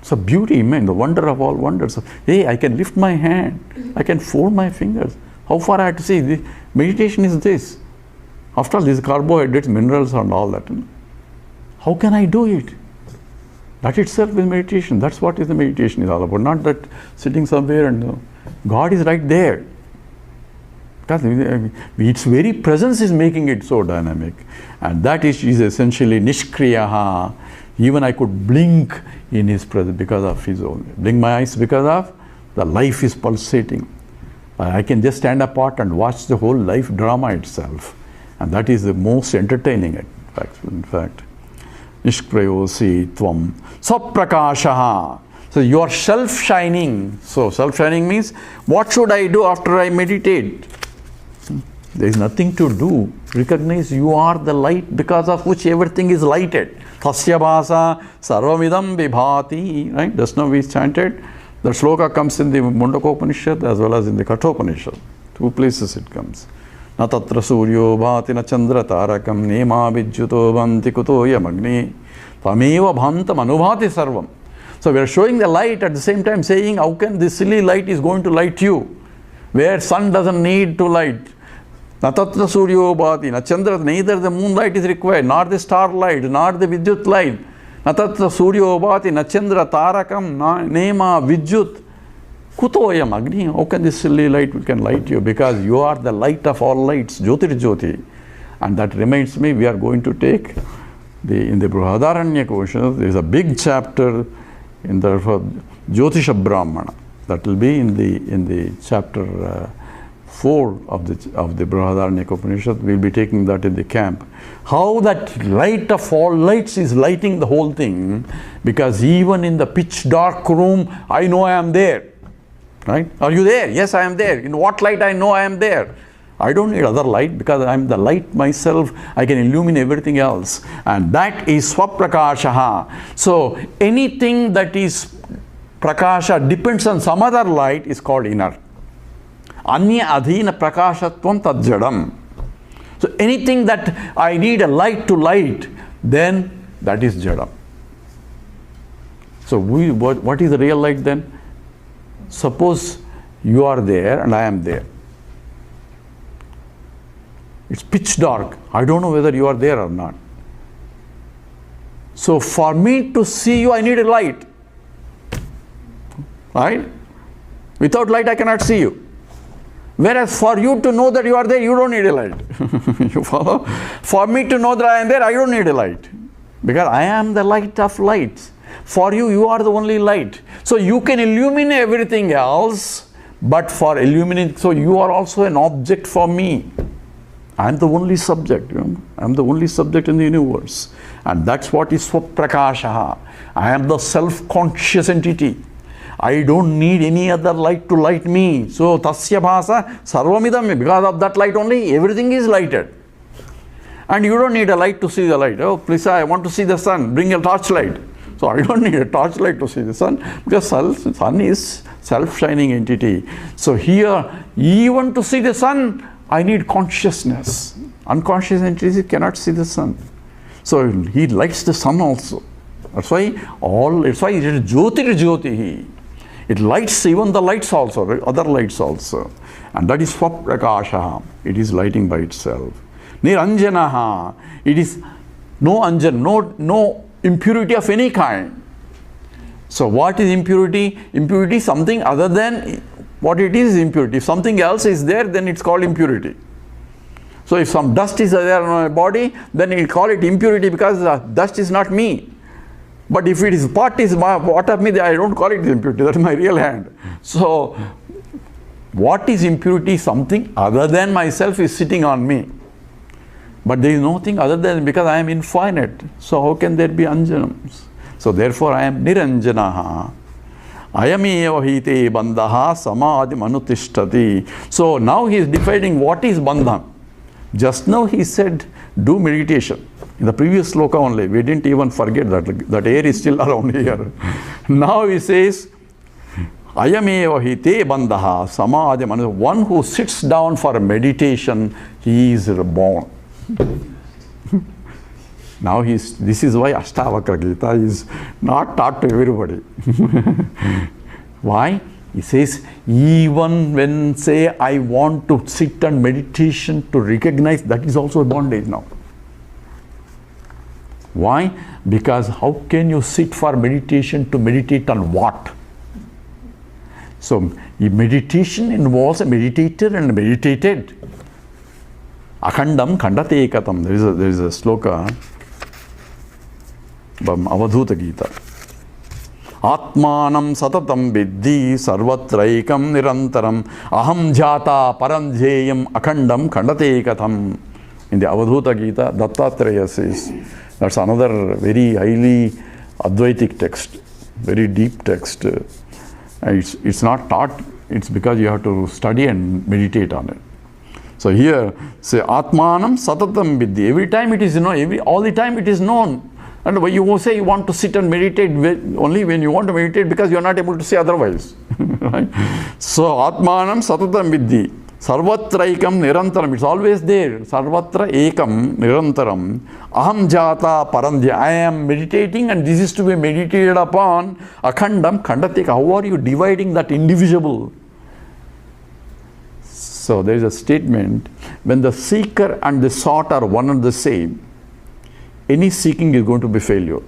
So beauty, man, the wonder of all wonders. Hey, I can lift my hand. I can fold my fingers. How far I have to see? The meditation is this. After all, these carbohydrates, minerals and all that. How can I do it? That itself is meditation. That's what the meditation is all about. Not that sitting somewhere and God is right there. Its very presence is making it so dynamic. And that is essentially nishkriyaha. Even I could blink in his presence because of his own. Blink my eyes because of the life is pulsating. I can just stand apart and watch the whole life drama itself. And that is the most entertaining in fact. Nishkrayosi tvam saprakashaha. So you are self-shining. So self-shining means, what should I do after I meditate? There is nothing to do. Recognize you are the light because of which everything is lighted. Tasya bhasa sarvamidam vibhati. Right? Just now we chanted. The shloka comes in the Mundakopanishad as well as in the Kathopanishad. Two places it comes. Na tatra suryo bhati na chandra tarakam nema vidyuto bhanti kuto yamagni tameva bhantam anubhati sarvam. So we are showing the light at the same time saying how can this silly light is going to light you? Where sun doesn't need to light. Na tatra suryo bhati na chandra, neither the moonlight is required, nor the starlight, nor the vidyut light. Na tatra suryo bhati na chandra tarakam nema vidyut kutoyam agni. How can this silly light can light you? Because you are the light of all lights, jyotir jyoti. And that reminds me, we are going to take in the Brihadaranyaka Upanishad, there is a big chapter in the Jyotisha Brahmana. That will be in the chapter 4 of the Brihadaranyaka Upanishad. We will be taking that in the camp. How that light of all lights is lighting the whole thing, because even in the pitch dark room, I know I am there. Right? Are you there? Yes, I am there. In what light I know I am there? I don't need other light because I am the light myself. I can illumine everything else. And that is swaprakashaha. So anything that is prakasha depends on some other light is called inner. Anya adhina prakashatvam tadjadam. So anything that I need a light to light, then that is jadam. So what is the real light then? Suppose you are there and I am there. It's pitch dark. I don't know whether you are there or not. So for me to see you, I need a light. Right? Without light, I cannot see you. Whereas for you to know that you are there, you don't need a light. You follow? For me to know that I am there, I don't need a light. Because I am the light of lights. For you, you are the only light. So you can illuminate everything else, but for illuminating, so you are also an object for me. I am the only subject, I am the only subject in the universe. And that's what is swaprakasha. I am the self-conscious entity. I don't need any other light to light me. So tasya bhasa sarvamidam, because of that light only, everything is lighted. And you don't need a light to see the light. Oh, please, I want to see the sun. Bring a torchlight. So I don't need a torchlight to see the sun, because sun is self-shining entity. So here, even to see the sun, I need consciousness. Unconscious entities cannot see the sun. So he lights the sun also. That's why it is jyotir jyotihi. It lights even the lights also, other lights also. And that is swaprakasha. It is lighting by itself. Niranjanaha. It is no anjan, no impurity of any kind. So what is impurity? Impurity is something other than what it is impurity. If something else is there, then it's called impurity. So if some dust is there on my body, then we call it impurity because the dust is not me. But if it is part of me, I don't call it impurity. That is my real hand. So what is impurity? Something other than myself is sitting on me. But there is nothing other than, because I am infinite. So how can there be anjanams? So therefore I am niranjanaha. Ayameva hite bandhaha samadhi manuttishtati. So now he is defining what is bandhan. Just now he said do meditation. In the previous sloka only, we didn't even forget that air is still around here. Now he says Ayameva hite bandhaha samadhi manuttishtati. One who sits down for meditation, he is reborn. Now this is why Astavakra Gita is not taught to everybody. Why? He says, even when say I want to sit and meditation to recognize, that is also a bondage now. Why? Because how can you sit for meditation to meditate on what? So meditation involves a meditator and a meditated. Akhandam khandate ekatam. There is a sloka from Avadhuta Gita. Atmanam satatam viddhi sarvatraikam nirantaram aham jata paranjeyam akhandam khandate ekatam. In the Avadhuta Gita, Dattatreya says, that's another very highly Advaitic text, very deep text. It's not taught, it's because you have to study and meditate on it. So here, say Atmanam Satatam Vidhi. Every time it is known, all the time it is known. And when you say you want to sit and meditate, only when you want to meditate because you are not able to say otherwise. Right? So Atmanam Satatam Vidhi. Sarvatra ekam nirantaram. It's always there. Sarvatra ekam nirantaram. Aham jata parandhya. I am meditating and this is to be meditated upon. Akhandam khandatika. How are you dividing that indivisible? So there is a statement, when the seeker and the sought are one and the same, any seeking is going to be failure.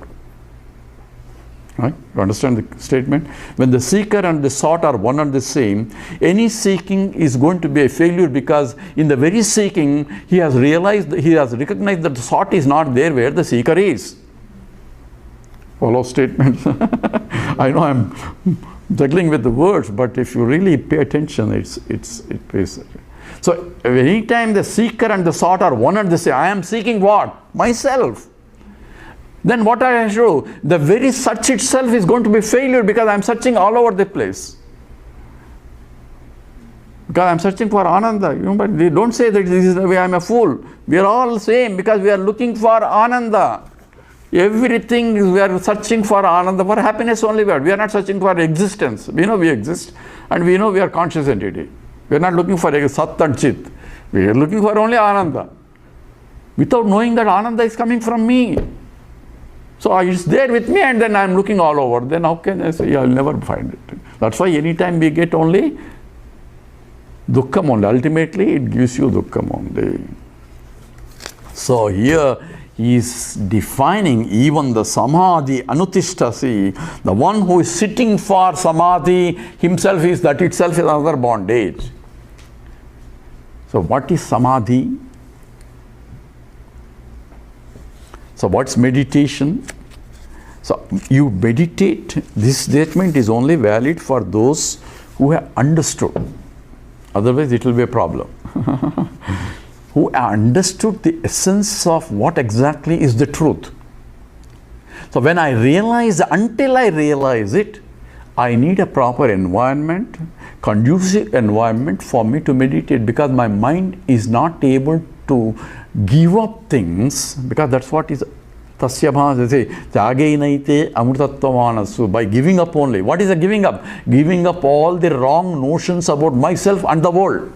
Right? You understand the statement? When the seeker and the sought are one and the same, any seeking is going to be a failure, because in the very seeking, he has recognized that the sought is not there where the seeker is. Follow statement. I know I'm juggling with the words, but if you really pay attention, it pays. So anytime the seeker and the sought are one and the same, I am seeking what? Myself. Then what I show? The very search itself is going to be failure, because I am searching all over the place. Because I am searching for Ananda. But they don't say that this is the way I am a fool. We are all the same, because we are looking for Ananda. Everything we are searching for Ananda, for happiness only. We are not searching for existence. We know we exist, and we know we are conscious entity. We are not looking for Sat and Chit. We are looking for only Ananda, without knowing that Ananda is coming from me. So it's there with me, and then I am looking all over. Then how can I say, I will never find it? That's why anytime we get only dukkham only. Ultimately, it gives you dukkham only. So here he is defining even the samadhi anutishtasi. The one who is sitting for samadhi himself is, that itself is another bondage. So what is samadhi? So what's meditation? So you meditate. This statement is only valid for those who have understood. Otherwise it will be a problem. Who understood the essence of what exactly is the truth. So when I realize, until I realize it, I need a proper environment, conducive environment for me to meditate, because my mind is not able to give up things, because that's what is tasya bhasa, say jagainaite amrutatvamanasu. By giving up only. What is the giving up? Giving up all the wrong notions about myself and the world.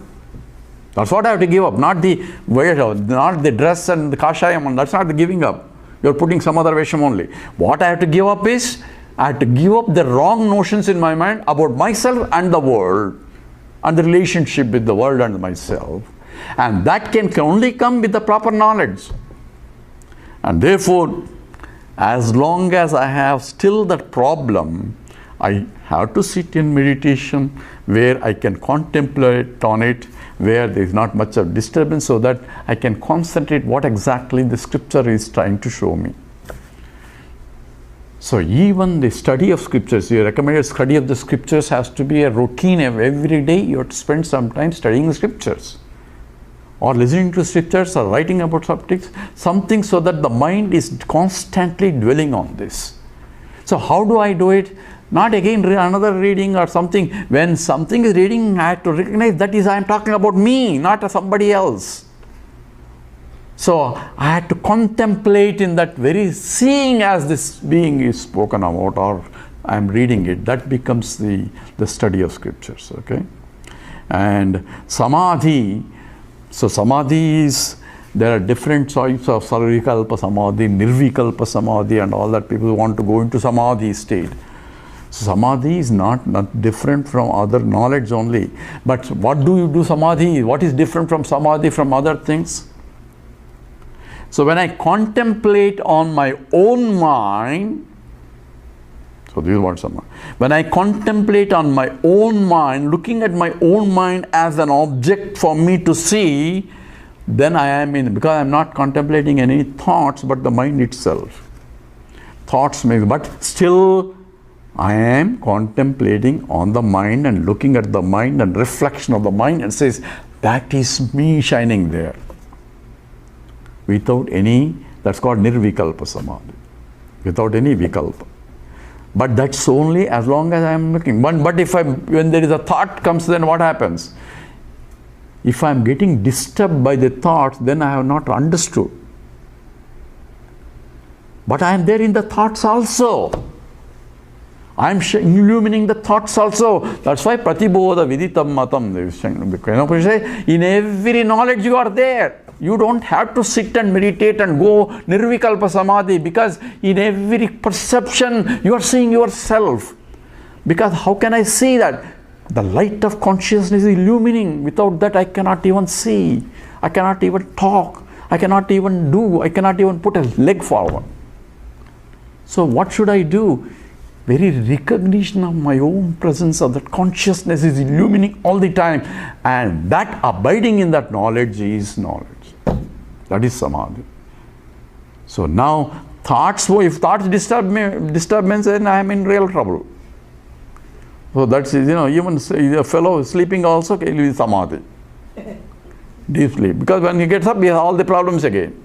That's what I have to give up, not the not the dress and the kashayam. That's not the giving up. You're putting some other vesham only. What I have to give up is, I have to give up the wrong notions in my mind about myself and the world, and the relationship with the world and myself. And that can only come with the proper knowledge. And therefore, as long as I have still that problem, I have to sit in meditation where I can contemplate on it, where there is not much of disturbance, so that I can concentrate what exactly the scripture is trying to show me. So even the study of scriptures, your recommended study of the scriptures has to be a routine. Every day you have to spend some time studying the scriptures, or listening to scriptures, or writing about subjects, something, so that the mind is constantly dwelling on this. So how do I do it? Not again another reading or something. When something is reading, I have to recognize that is, I am talking about me, not somebody else. So I had to contemplate in that very seeing as this being is spoken about, or I am reading it. That becomes the study of scriptures. Okay, and samadhi. So samadhi is, there are different types of sarvikalpa samadhi, nirvikalpa samadhi, and all that. People want to go into samadhi state. So samadhi is not different from other knowledge only. But what do you do samadhi? What is different from samadhi from other things? So when I contemplate on my own mind, so this is what samadhi. When I contemplate on my own mind, looking at my own mind as an object for me to see, then I am in, because I am not contemplating any thoughts but the mind itself. Thoughts may, but still I am contemplating on the mind and looking at the mind and reflection of the mind, and says, that is me shining there. Without any, that's called nirvikalpa samadhi. Without any vikalpa. But that's only as long as I am looking. But if when there is a thought comes, then what happens? If I am getting disturbed by the thoughts, then I have not understood. But I am there in the thoughts also. I am illumining the thoughts also. That's why Pratibodha Viditam Matam. In every knowledge you are there. You don't have to sit and meditate and go Nirvikalpa Samadhi, because in every perception you are seeing yourself. Because how can I see that? The light of consciousness is illumining. Without that I cannot even see. I cannot even talk. I cannot even do. I cannot even put a leg forward. So what should I do? Very recognition of my own presence, of that consciousness is illumining all the time, and that abiding in that knowledge is knowledge. That is samadhi. So now thoughts, if thoughts disturb me, then I am in real trouble. So that's, even a fellow sleeping also will be samadhi, deep sleep, because when he gets up he has all the problems again.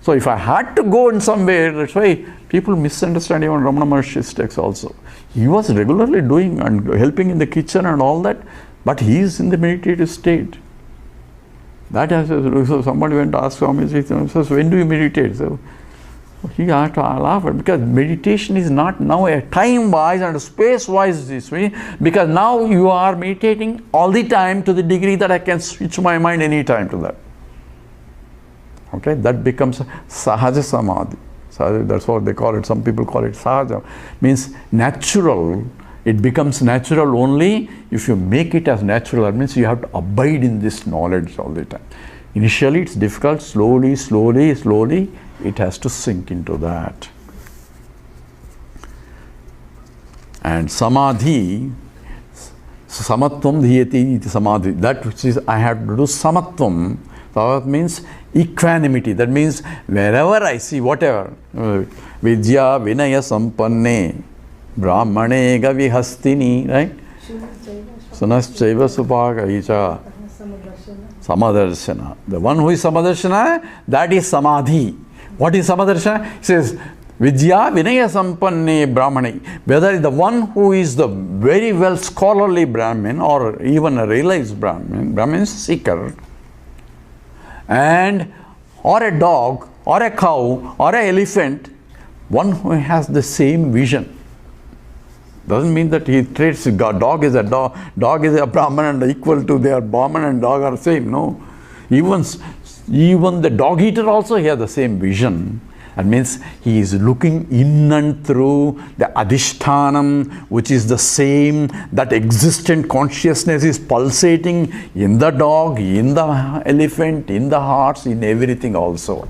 So if I had to go in somewhere, that's why people misunderstand even Ramana Maharshi's text also. He was regularly doing and helping in the kitchen and all that, but he is in the meditative state. That has, so somebody went to ask Swamiji, says, when do you meditate? So he had to laugh at, because meditation is not now a time-wise and space-wise this way, because now you are meditating all the time to the degree that I can switch my mind any time to that. Okay, that becomes Sahaja Samadhi. That's what they call it. Some people call it Sahaja. Means natural. It becomes natural only if you make it as natural. That means you have to abide in this knowledge all the time. Initially it's difficult. Slowly, it has to sink into that. And Samadhi, Samatvam Dhyati iti Samadhi. That which is, I have to do Samatvam. That means equanimity. That means wherever I see whatever, Vidya Vinaya Sampanne Brahmane Gavihastini, right? Sunaschaiva Supagaicha Samadarshana. The one who is Samadarshana, that is Samadhi. What is Samadarshana? It says Vidya Vinaya Sampanne Brahmane. Whether the one who is the very well scholarly Brahmin or even a realized Brahmin, Brahmin is seeker, and or a dog or a cow or an elephant, one who has the same vision. Doesn't mean that he treats dog is a dog is a Brahman and equal to their Brahman and dog are same. No. Even the dog eater also he has the same vision. That means he is looking in and through the adhishthanam, which is the same, that existent consciousness is pulsating in the dog, in the elephant, in the hearts, in everything also.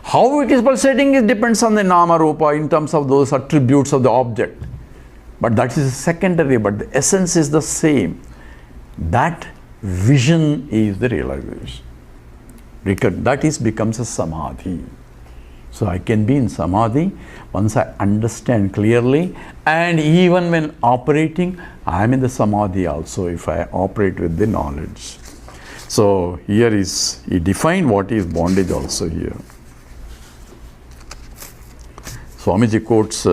How it is pulsating, it depends on the nama rupa in terms of those attributes of the object. But that is secondary, but the essence is the same. That vision is the realization. That becomes a samadhi. So I can be in samadhi once I understand clearly, and even when operating, I am in the samadhi also if I operate with the knowledge. So here is, he defined what is bondage also here. Swamiji quotes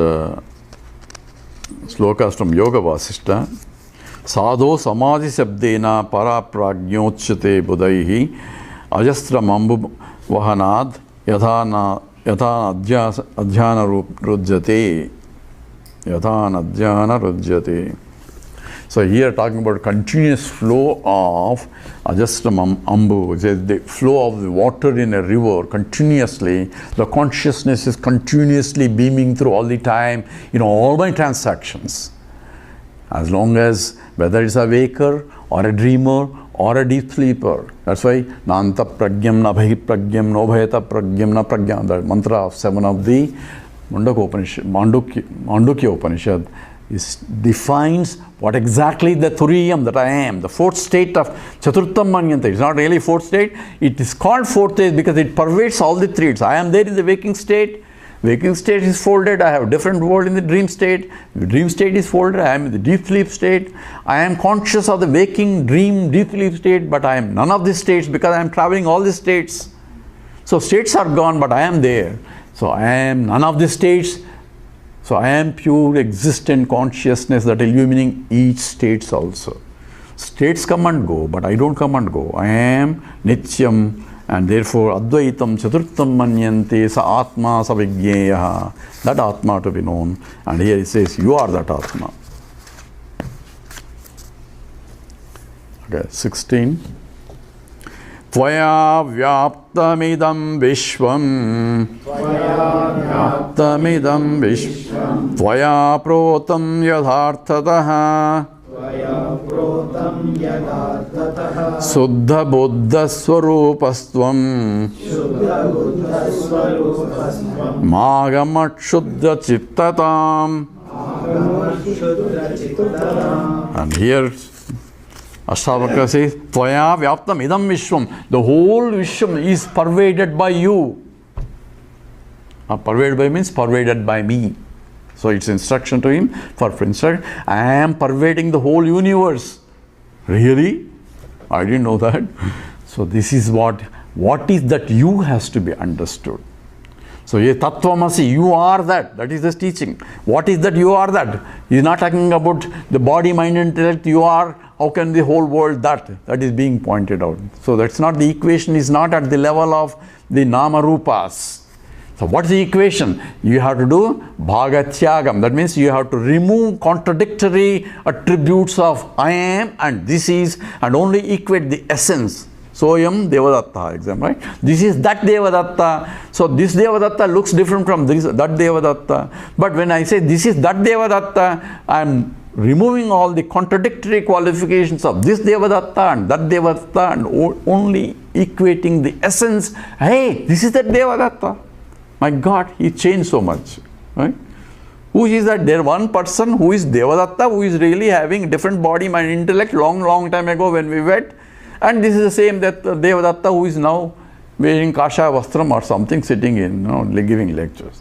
slokas from Yoga Vasishta. Sadho samadhi sabdena para pragnyochate budaihi ajastra mambu vahanad yadhana adhyana rujyate. So here talking about continuous flow of ajastram ambu, the flow of the water in a river continuously. The consciousness is continuously beaming through all the time in all my transactions. As long as whether it's a waker or a dreamer or a deep sleeper. That's why Nanta Pragyam na Bhahi Pragyam no Bhayata Pragyam na Pragyam, the mantra of 7 of the Mandukya Upanishad defines what exactly the Turiyam that I am, the fourth state of Chaturtham Manyanta. It's not really fourth state, it is called fourth state because it pervades all the three. I am there in the waking state. Waking state is folded, I have a different world in the dream state. The dream state is folded, I am in the deep sleep state. I am conscious of the waking, dream, deep sleep state, but I am none of these states because I am traveling all the states. So states are gone, but I am there. So I am none of the states. So I am pure existent consciousness that illuminating each states also. States come and go, but I don't come and go. I am Nityam, and therefore Advaitam Chaturtham Manyante Sa Atma Sa Vigneya. That Atma to be known. And here he says, you are that Atma. Okay, 16. Tvaya vyaptamidam vishvam. Vyaptamidam vishvam. Tvaya protam yadhartataha. Suddha buddha swarupastvam. Magamat shuddha chittatam. And here Astavakra says, Tvaya vyaptam idam vishwam. The whole Vishwam is pervaded by you. Pervaded by means pervaded by me. So it's instruction to him for instruction. I am pervading the whole universe. Really? I didn't know that. So this is what is that you has to be understood. So ye tattvamasi, you are that. That is the teaching. What is that you are that? He is not talking about the body, mind, intellect. You are. How can the whole world that? That is being pointed out. So that's not the equation. Is not at the level of the nama rupas. So what's the equation? You have to do bhagatyagam. That means you have to remove contradictory attributes of I am and this is, and only equate the essence. Soyam Devadatta, example, right? This is that Devadatta. So this Devadatta looks different from this, that Devadatta. But when I say this is that Devadatta, I am removing all the contradictory qualifications of this Devadatta and that Devadatta and only equating the essence. Hey, this is that Devadatta. My God, he changed so much. Right? Who is that? There one person who is Devadatta, who is really having different body, mind, intellect, long time ago when we met. And this is the same that Devadatta who is now wearing kasha vastram or something, sitting in, giving lectures.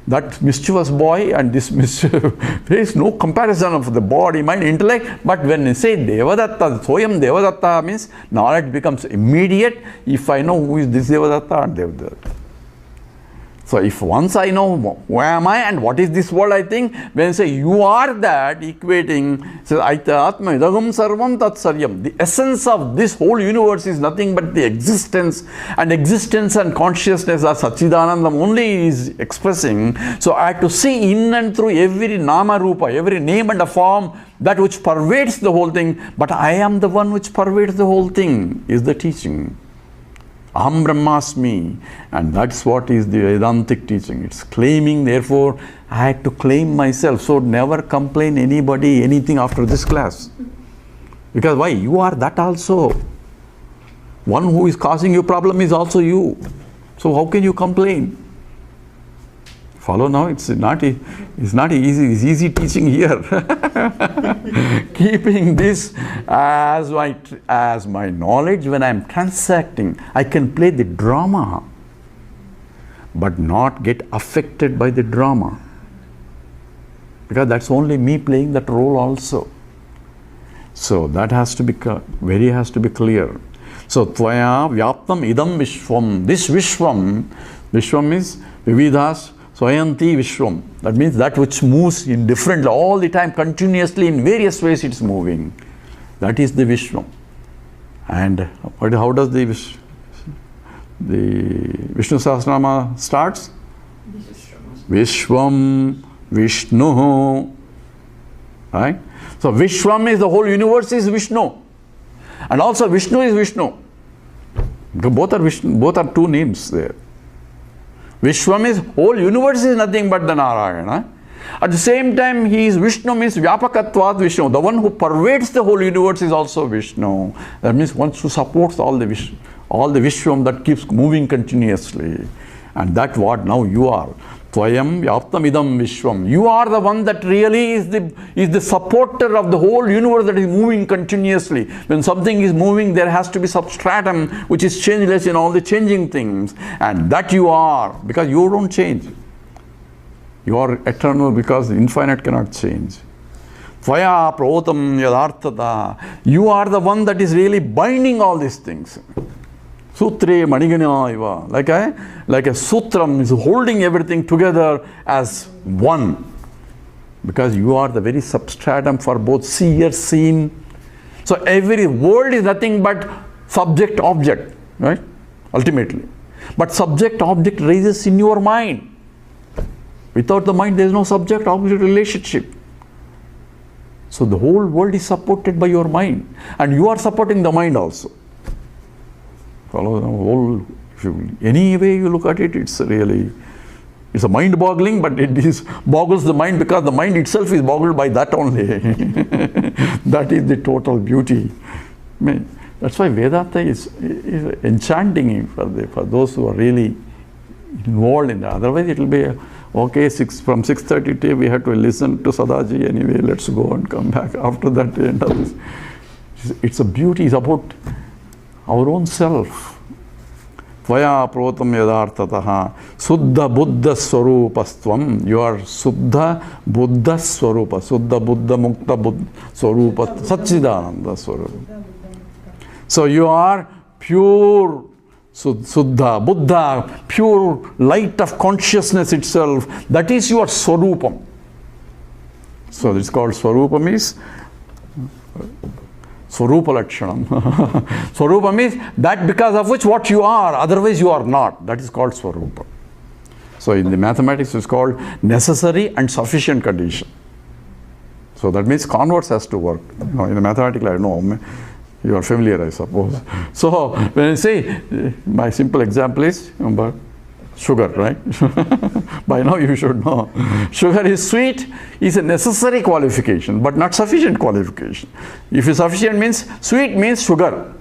That mischievous boy and this mischievous, there is no comparison of the body, mind, intellect. But when you say Devadatta, Soyam Devadatta means knowledge becomes immediate if I know who is this Devadatta and Devadatta. So if once I know who am I and what is this world, I think, when I say you are that, equating, says Atma idagam sarvam tat saryam. The essence of this whole universe is nothing but the existence, and existence and consciousness are Satchidanandam only is expressing. So I have to see in and through every nama rupa, every name and a form, that which pervades the whole thing. But I am the one which pervades the whole thing, is the teaching. Aham Brahmasmi, and that's what is the Vedantic teaching. It's claiming, therefore, I had to claim myself. So never complain anybody anything after this class. Because why? You are that also. One who is causing you problem is also you. So how can you complain? Follow now? It's not easy. It's easy teaching here. Keeping this as my knowledge, when I am transacting, I can play the drama, but not get affected by the drama. Because that's only me playing that role also. So that has to be clear. So Tvaya Vyaptam Idam Vishwam. This Vishwam is Vividhas Swayanti Vishwam. That means that which moves in different, all the time, continuously, in various ways it's moving. That is the Vishwam. And how does the Vishnu Sahasranama starts? Vishwam Vishnu. Right? So Vishwam is the whole universe is Vishnu. And also Vishnu is Vishnu. Both are two names there. Vishwam is whole universe is nothing but the Narayana. At the same time, he is Vishnu means Vyapakatvat Vishnu. The one who pervades the whole universe is also Vishnu. That means one who supports all the Vishwam that keeps moving continuously. And that what now you are. Tvayam Vyaptam Idam Vishwam. You are the one that really is the supporter of the whole universe that is moving continuously. When something is moving, there has to be substratum which is changeless in all the changing things. And that you are, because you don't change. You are eternal because the infinite cannot change. Tvaya Protam Yadhartata. You are the one that is really binding all these things. Sutre Manigana Iva. Like a sutram is holding everything together as one. Because you are the very substratum for both seer, seen. So every world is nothing but subject object, right? Ultimately. But subject object raises in your mind. Without the mind there is no subject object relationship. So the whole world is supported by your mind, and you are supporting the mind also. Follow the whole, any way you look at it, it's really, it's a mind boggling, but it is boggles the mind because the mind itself is boggled by that only. That is the total beauty. I mean, that's why Vedanta is enchanting for those who are really involved in that. Otherwise it will be okay, from 6:30 to we have to listen to Sadaji anyway, let's go and come back after that end of this. It's a beauty, it's about our own self. Tvaya protam yadartataha Suddha Buddha Swarupastvam. You are Suddha Buddha Swarupa. Suddha Buddha Mukta Buddha Swarupa Satchidananda Swarupa. So you are pure Suddha, Buddha, pure light of consciousness itself. That is your Swarupam. So it's called Swarupam is Swarupa Lakshanam. Swarupam is that because of which what you are, otherwise you are not. That is called Swarupa. So in the mathematics it's called necessary and sufficient condition. So that means converse has to work. In the mathematical, I know. You are familiar, I suppose. So when I say, my simple example is sugar, right? By now you should know. Sugar is sweet is a necessary qualification, but not sufficient qualification. If it's sufficient means, sweet means sugar.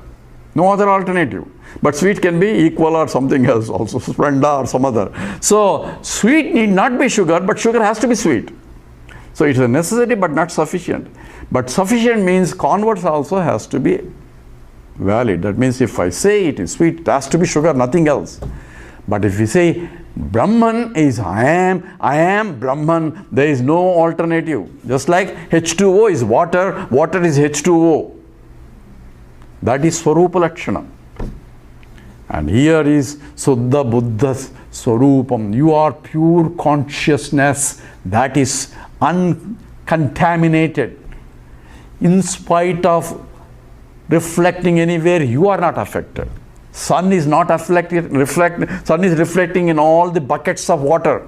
No other alternative. But sweet can be equal or something else also, Splenda or some other. So sweet need not be sugar, but sugar has to be sweet. So it's a necessity but not sufficient. But sufficient means converse also has to be valid. That means if I say it is sweet, it has to be sugar, nothing else. But if we say Brahman is I am Brahman, there is no alternative. Just like H2O is water, water is H2O. That is Swarupa Lakshana. And here is Suddha Buddha Swarupam. You are pure consciousness that is uncontaminated. In spite of reflecting anywhere, you are not affected. Sun is not sun is reflecting in all the buckets of water.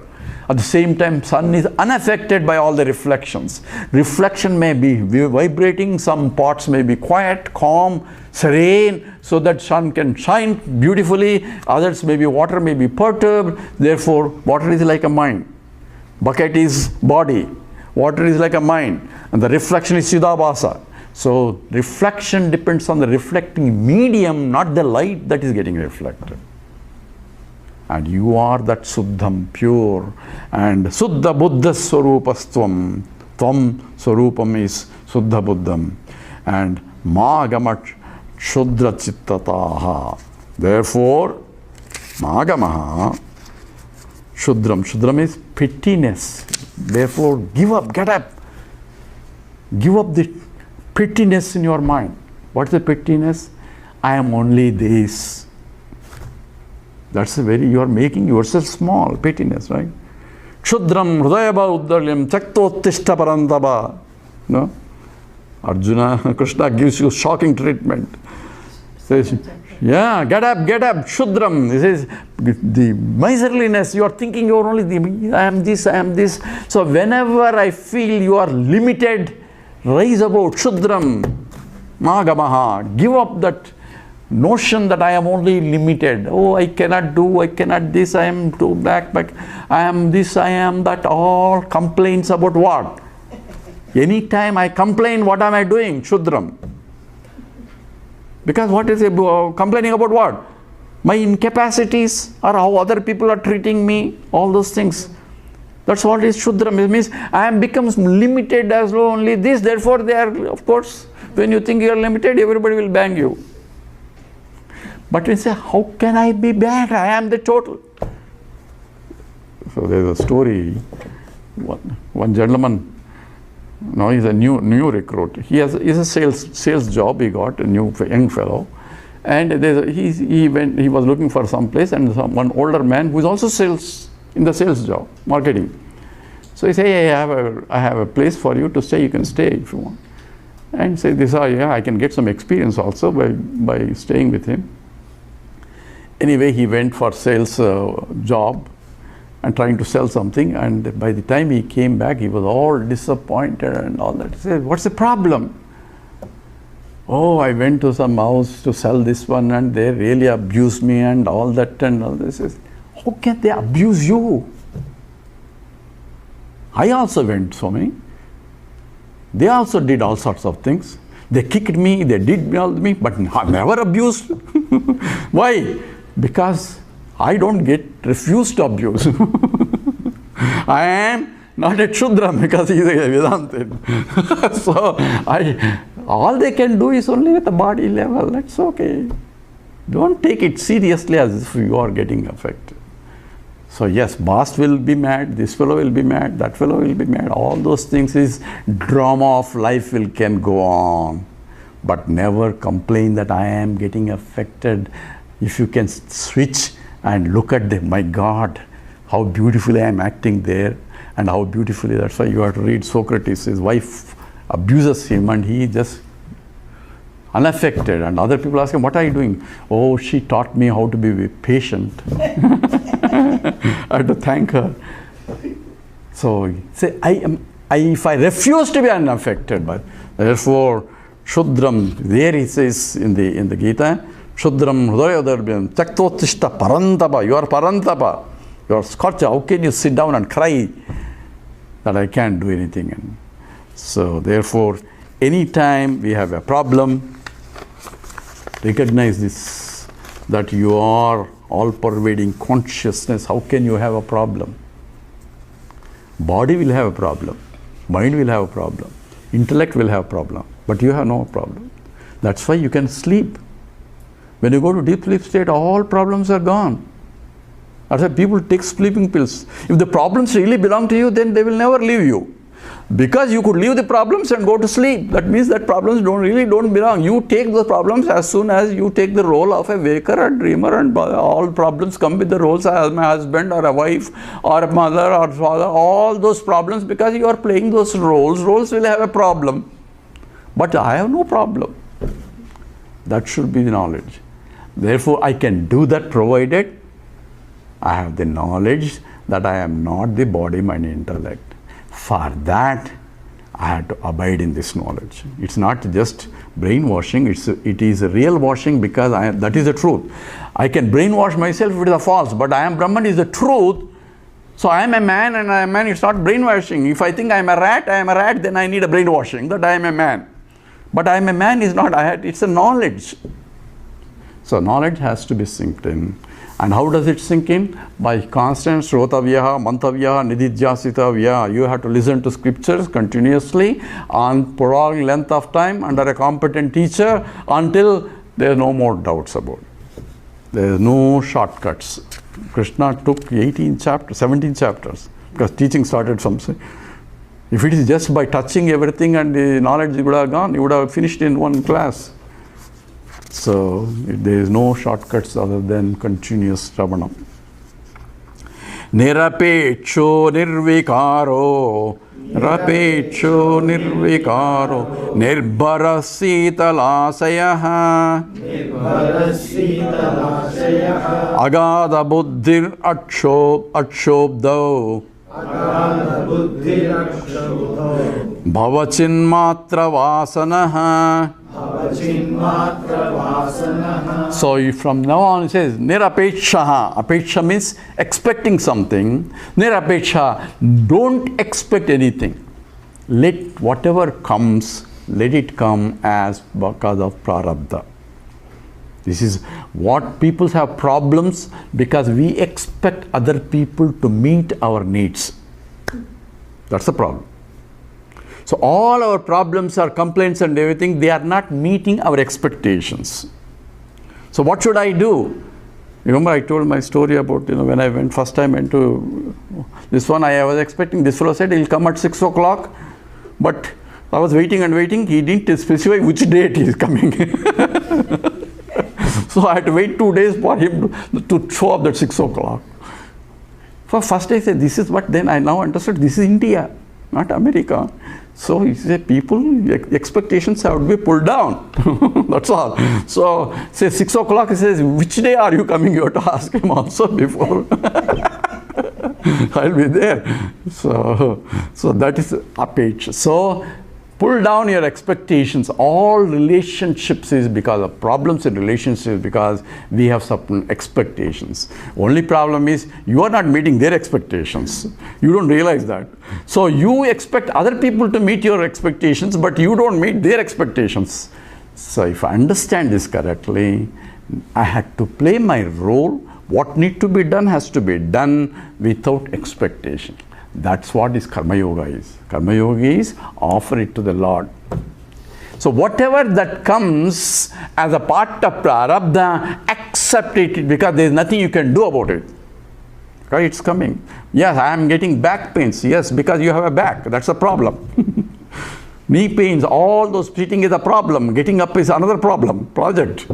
At the same time, sun is unaffected by all the reflections. Reflection may be vibrating, some parts may be quiet, calm, serene, so that sun can shine beautifully. Others may be, water may be perturbed. Therefore, water is like a mind. Bucket is body. Water is like a mind. And the reflection is Siddhabhasa. So reflection depends on the reflecting medium, not the light that is getting reflected. And you are that Suddham, pure. And Suddha Buddha Swarupastvam. Tvam Swarupam is Suddha Buddham. And Magamat Shudra Chittataha. Therefore, Magamaha Shudram. Shudram is pettiness. Therefore, give up, get up. Give up the pettiness in your mind. What's the pettiness? I am only this. That's a you are making yourself small, pettiness, right? Kshudram hridayaba uddalyam chaktotishta parantaba. No? Arjuna, Krishna gives you shocking treatment. Says, yeah, get up, Shudram. He says, the miserliness, you are thinking you are only I am this. So whenever I feel you are limited, rise above, Shudram, Magamaha. Give up that notion that I am only limited. Oh, I cannot do, I cannot this, I am too back, I am this, I am that. All complaints about what? Anytime I complain, what am I doing? Shudram. Because what is it? Complaining about what? My incapacities or how other people are treating me, all those things. That's what is Shudram. It means I am becomes limited as only this. Therefore, they are, of course, when you think you are limited, everybody will bang you. But we say, how can I be bad? I am the total. So there's a story. One gentleman, he's a new recruit. He has a sales job. He got a young fellow, and he was looking for some place, and one older man who is also in the sales job, marketing. So he said, hey, I have a place for you to stay. You can stay if you want. And say this, yeah, I can get some experience also by staying with him. Anyway, he went for sales job and trying to sell something, and by the time he came back, he was all disappointed and all that. He said, what's the problem? Oh, I went to some house to sell this one and they really abused me and all that and all this. How can they abuse you? I also went, Swami. They also did all sorts of things. They kicked me, they did all me, but I never abused. Why? Because I don't get refused to abuse. I am not a Shudra because he is a Vedantin. So all they can do is only with the body level. That's okay. Don't take it seriously as if you are getting affected. So yes, boss will be mad, this fellow will be mad, that fellow will be mad. All those things is drama of life can go on. But never complain that I am getting affected. If you can switch and look at them, my God, how beautifully I am acting there and how beautifully, that's why you have to read Socrates. His wife abuses him and he just unaffected, and other people ask him, what are you doing? Oh, she taught me how to be patient. I have to thank her. So say, if I refuse to be unaffected, but therefore Shudram, there he says in the Gita, Shudram Hridayadarbhyam Tyaktotishta Parantapa, you are Parantapa, you are scorcher. How can you sit down and cry that I can't do anything? And so therefore, anytime we have a problem, recognize this, that you are all-pervading consciousness. How can you have a problem? Body will have a problem, mind will have a problem, intellect will have a problem, but you have no problem. That's why you can sleep. When you go to deep sleep state, all problems are gone. That's why people take sleeping pills. If the problems really belong to you, then they will never leave you. Because you could leave the problems and go to sleep. That means that problems don't belong. You take the problems as soon as you take the role of a waker, a dreamer, and all problems come with the roles as my husband or a wife or a mother or father. All those problems, because you are playing those roles. Roles will have a problem. But I have no problem. That should be the knowledge. Therefore, I can do that provided I have the knowledge that I am not the body, mind, intellect. For that, I have to abide in this knowledge. It's not just brainwashing, it is a real washing, because that is the truth. I can brainwash myself if it is a false, but I am Brahman is the truth. So I am a man and I am a man, it's not brainwashing. If I think I am a rat, then I need a brainwashing that I am a man. But I am a man is not, it's a knowledge. So knowledge has to be synced in. And how does it sink in? By constant shrotavyaha, mantavyaha, nididhyasitavyaha. You have to listen to scriptures continuously on prolonged length of time under a competent teacher until there are no more doubts about it. There is no shortcuts. Krishna took 17 chapters, because teaching started from, if it is just by touching everything and the knowledge would have gone, you would have finished in one class. So there is no shortcuts other than continuous Shravanam. Nirapecho nirvikaro, rapecho nirvikaro, nirbara sitalasayaha, agada buddhir akshobdau, bhavachinmatra vasanaha. So from now on it says nirapekshaha. Apeksha means expecting something. Nirapeksha, don't expect anything. Let whatever comes, let it come as because of prarabdha. This is what people have problems, because we expect other people to meet our needs. That's the problem. So all our problems, our complaints and everything, they are not meeting our expectations. So what should I do? Remember I told my story about, when I went first time into this one, I was expecting, this fellow said he'll come at 6 o'clock, but I was waiting and waiting. He didn't specify which date he is coming. So I had to wait 2 days for him to show up at 6 o'clock. For first I said, this is what, then I now understood, this is India, not America. So he said, people, expectations have to be pulled down. That's all. So, say 6 o'clock, he says, which day are you coming? You have to ask him also before. I'll be there. So that is a page. So, pull down your expectations. All relationships is because of problems in relationships, because we have certain expectations. Only problem is you are not meeting their expectations. You don't realize that. So you expect other people to meet your expectations, but you don't meet their expectations. So if I understand this correctly, I had to play my role. What need to be done has to be done without expectation. That's what is Karma Yoga is. Karma Yoga is offer it to the Lord. So whatever that comes as a part of prarabdha, accept it, because there is nothing you can do about it. Okay, it's coming. Yes, I am getting back pains. Yes, because you have a back. That's a problem. Knee pains, all those sitting is a problem. Getting up is another problem, project.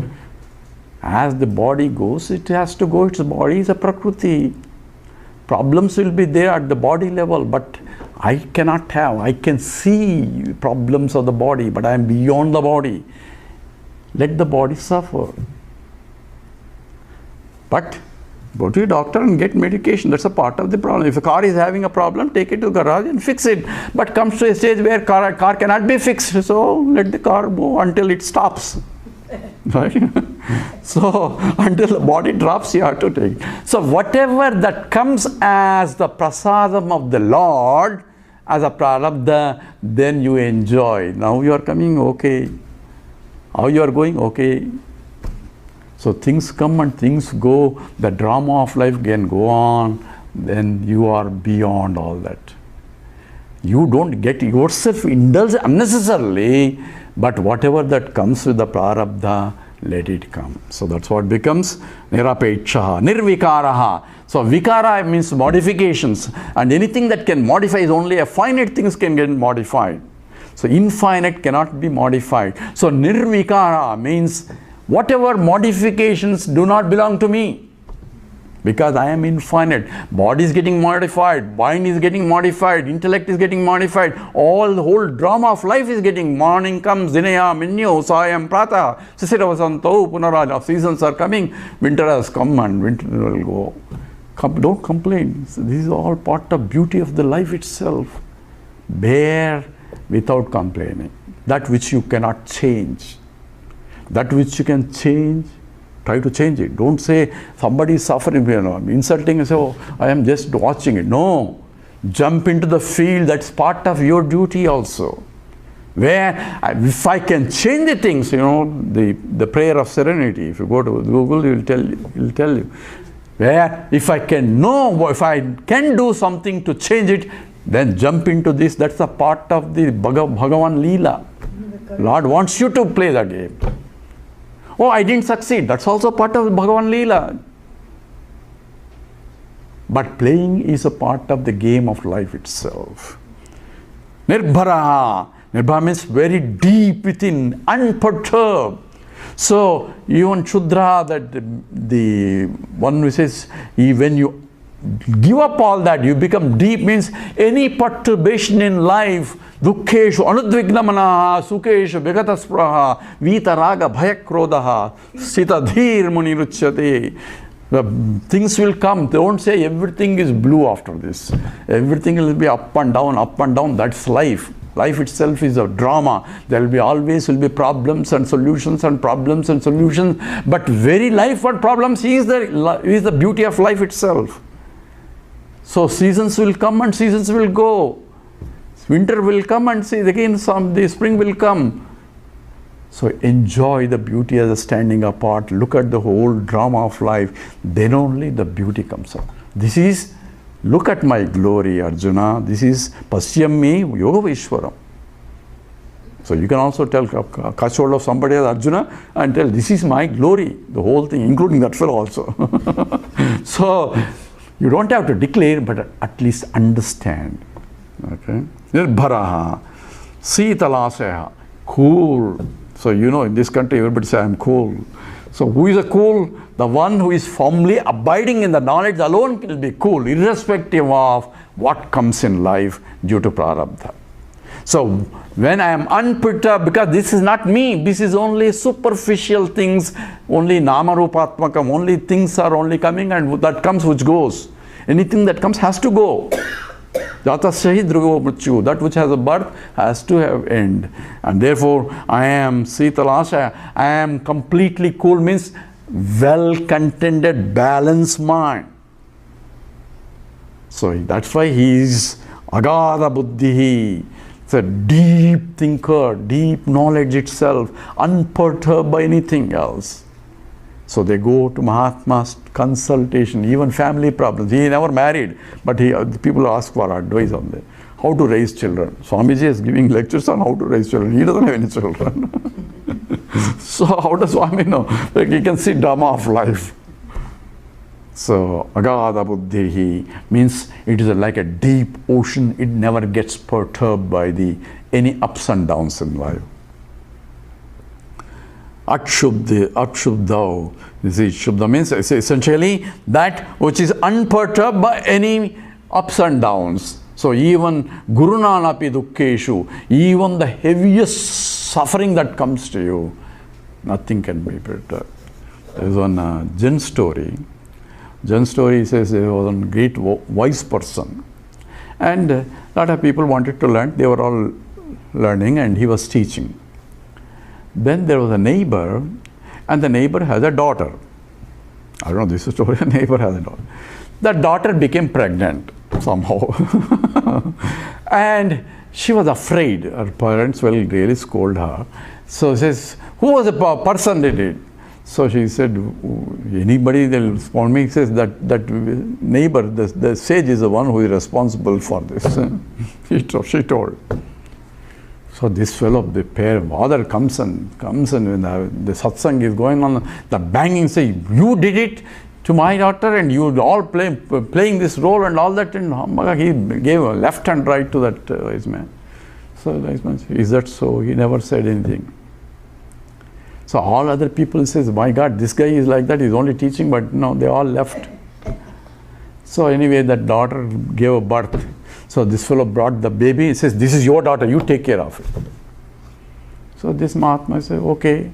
As the body goes, it has to go. Its body is a prakriti. Problems will be there at the body level, but I cannot have. I can see problems of the body, but I am beyond the body. Let the body suffer. But go to your doctor and get medication. That's a part of the problem. If a car is having a problem, take it to the garage and fix it. But comes to a stage where car cannot be fixed, so let the car go until it stops. Right? So until the body drops, you have to take. So whatever that comes as the prasadam of the Lord, as a prarabdha, then you enjoy. Now you are coming, okay. How you are going, okay. So things come and things go. The drama of life can go on. Then you are beyond all that. You don't get yourself indulged unnecessarily, but whatever that comes with the prarabdha, let it come. So that's what becomes nirapekshaha, nirvikaraha. So vikara means modifications, and anything that can modify is only a finite things can get modified. So infinite cannot be modified. So nirvikara means whatever modifications do not belong to me, because I am infinite. Body is getting modified, mind is getting modified, intellect is getting modified, all the whole drama of life is getting. Morning comes, dinaya, minyo, sayam, prata, sisira vasanto, punaraja. Seasons are coming, winter has come and winter will go. Don't complain. So this is all part of beauty of the life itself. Bear without complaining. That which you cannot change. That which you can change, try to change it. Don't say somebody is suffering, insulting and say, oh, I am just watching it. No. Jump into the field. That's part of your duty also. Where if I can change the things, the prayer of serenity, if you go to Google, he will tell you. Where if I can know, if I can do something to change it, then jump into this. That's a part of the Bhagavan Leela. Lord wants you to play the game. Oh, I didn't succeed. That's also part of Bhagavan Leela. But playing is a part of the game of life itself. Nirbharaha. Nirbhara means very deep within, unperturbed. So even Shudra, that the one who says, when you give up all that, you become deep, means any perturbation in life, dukkeshu anudvignamanaha, sukeshu vigataspraha, vitaraga bhayakrodaha, sitadhir muniruchyate. The things will come. Don't say everything is blue after this. Everything will be up and down, up and down. That's life. Life itself is a drama. There will be always problems and solutions and problems and solutions. But very life what problems is the beauty of life itself. So seasons will come and seasons will go. Winter will come and again the spring will come. So enjoy the beauty as a standing apart. Look at the whole drama of life. Then only the beauty comes out. This is, look at my glory, Arjuna. This is Pasyami Yoga Vishwaram. So you can also tell, catch hold of somebody as Arjuna and tell, this is my glory. The whole thing, including that fellow also. So you don't have to declare, but at least understand. Okay? Nirbharaha, Sitalasaya, cool. So in this country everybody says, I am cool. So who is a cool? The one who is firmly abiding in the knowledge alone will be cool, irrespective of what comes in life due to prarabdha. So when I am unperturbed, because this is not me, this is only superficial things, only namarupatmakam, only things are only coming, and that comes which goes. Anything that comes has to go. That which has a birth has to have end. And therefore I am Sitalasha, I am completely cool, means well contented, balanced mind. So that's why he is Agada Buddhihi. It's a deep thinker, deep knowledge itself, unperturbed by anything else. So they go to Mahatma's consultation, even family problems. He never married, but people ask for advice on that. How to raise children. Swamiji is giving lectures on how to raise children. He doesn't have any children. So how does Swami know? Like he can see Dhamma of life. So Agada Buddhihi means it is like a deep ocean. It never gets perturbed by any ups and downs in life. Akshubdao. You see, Shubda means essentially that which is unperturbed by any ups and downs. So even Gurunanapi Dukkeshu, even the heaviest suffering that comes to you, nothing can be perturbed. There is one Zen story. Zen story says there was a great wise person, and a lot of people wanted to learn. They were all learning, and he was teaching. Then there was a neighbor, and the neighbor has a daughter. I don't know, this is a story. A neighbor has a daughter. The daughter became pregnant somehow, and she was afraid. Her parents will really scold her. So she says, who was the person that did it? So she said, anybody that will respond me. He says that neighbor, the sage is the one who is responsible for this. She told. So this fellow, the father comes and when the satsang is going on, the banging say, you did it to my daughter, and you all playing this role and all that. And he gave a left and right to that wise man. So the wise man said, is that so? He never said anything. So all other people says, my God, this guy is like that, he's only teaching, but no, they all left. So anyway, that daughter gave a birth. So this fellow brought the baby, he says, this is your daughter, you take care of it. So this Mahatma said, okay.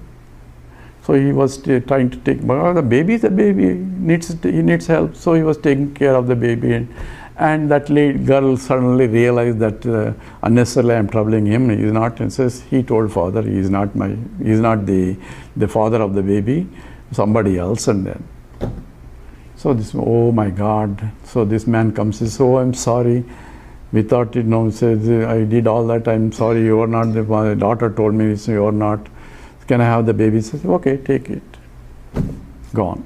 So he was trying to take, but the baby is a baby, he needs help. So he was taking care of the baby. And that girl suddenly realized that unnecessarily I am troubling him. He is not, and says, he told father, he is not the father of the baby, somebody else. And then, so this, oh my God. So this man comes and says, oh, I'm sorry. We thought, says, I did all that, I'm sorry, you are not, my daughter told me, so you are not. Can I have the baby? He says, okay, take it. Gone.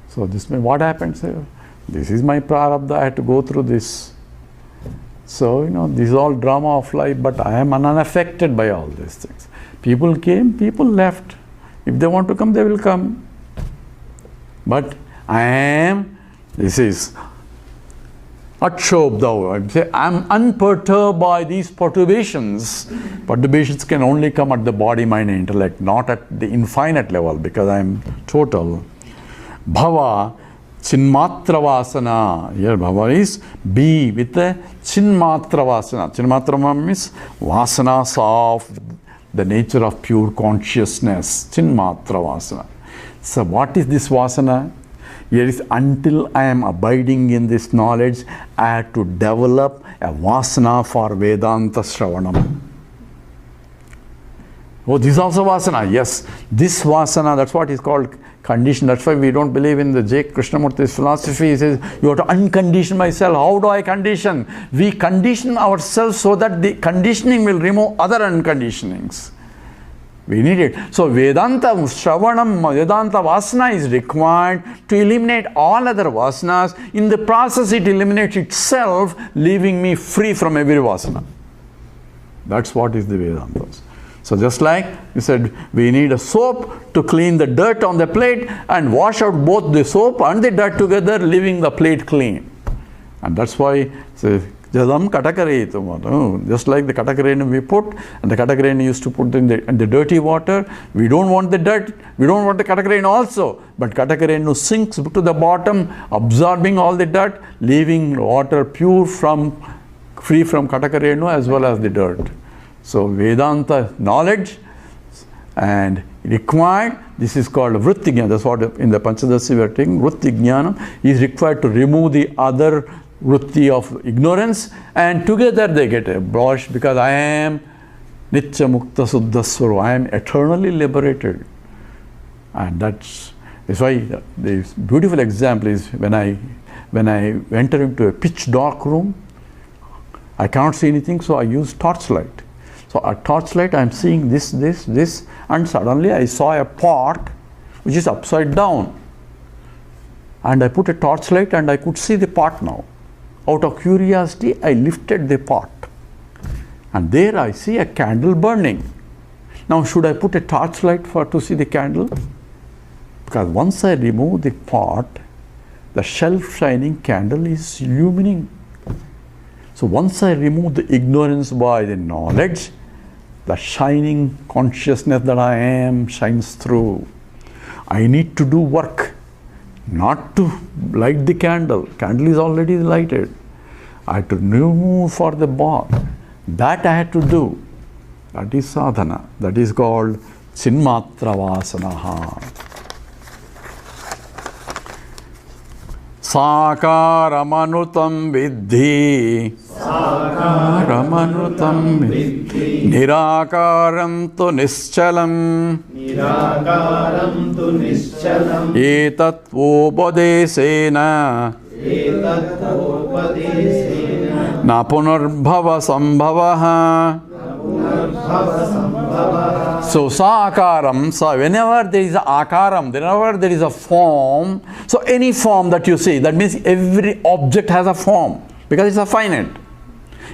So this man, what happened? Sir? This is my prarabdha, I had to go through this. So, this is all drama of life, but I am unaffected by all these things. People came, people left. If they want to come, they will come. But this is Akshobdao. I am unperturbed by these perturbations. Perturbations can only come at the body, mind, and intellect, not at the infinite level, because I am total. Bhava. Chinmatra Vasana. Here Bhava is be with the Chinmatra Vasana. Chinmatra means Vasanas of the nature of pure consciousness. Chinmatra Vasana. So what is this Vasana? Here is until I am abiding in this knowledge, I have to develop a Vasana for Vedanta Shravanam. Oh, this is also Vasana. Yes, this Vasana, that's what is called condition. That's why we don't believe in the J. Krishnamurti's philosophy. He says, you have to uncondition myself. How do I condition? We condition ourselves so that the conditioning will remove other unconditionings. We need it. So Vedanta Shravanam, Vedanta Vasana is required to eliminate all other Vasanas. In the process, it eliminates itself, leaving me free from every Vasana. That's what is the Vedantas. So just like you said, we need a soap to clean the dirt on the plate and wash out both the soap and the dirt together, leaving the plate clean. And that's why Jadam Katakarayitama. Just like the Katakarayana we put, and the Katakarayana used to put in the dirty water. We don't want the dirt, we don't want the Katakarayana also. But Katakarayana sinks to the bottom, absorbing all the dirt, leaving water pure from free from Katakarenu as well as the dirt. So Vedanta knowledge and required, this is called vritti jnana. That's what in the Panchadasi we are taking. Vritti jnana is required to remove the other vritti of ignorance, and together they get abolished, because I am Nitya Mukta Suddha Swarupa. I am eternally liberated. And that's why the beautiful example is when I enter into a pitch dark room, I cannot see anything, so I use torchlight. So at torchlight I am seeing this, and suddenly I saw a pot which is upside down. And I put a torchlight and I could see the pot now. Out of curiosity, I lifted the pot. And there I see a candle burning. Now should I put a torchlight to see the candle? Because once I remove the pot, the self-shining candle is illumining. So once I remove the ignorance by the knowledge, the shining consciousness that I am shines through. I need to do work, not to light the candle. Candle is already lighted. I have to remove for the bath. That I had to do. That is sadhana. That is called Chinmatra Vasanaha. Sakaramanutam vidhi, Sakaramanutam vidhi, Nirakaram tu nischalam, Nirakaram tu nischalam, Etat upadesena, Etat upadesena, Na punarbhava sambhavaha. So sakaram, so whenever there is a akaram, whenever there is a form, so any form that you see, that means every object has a form, because it's a finite.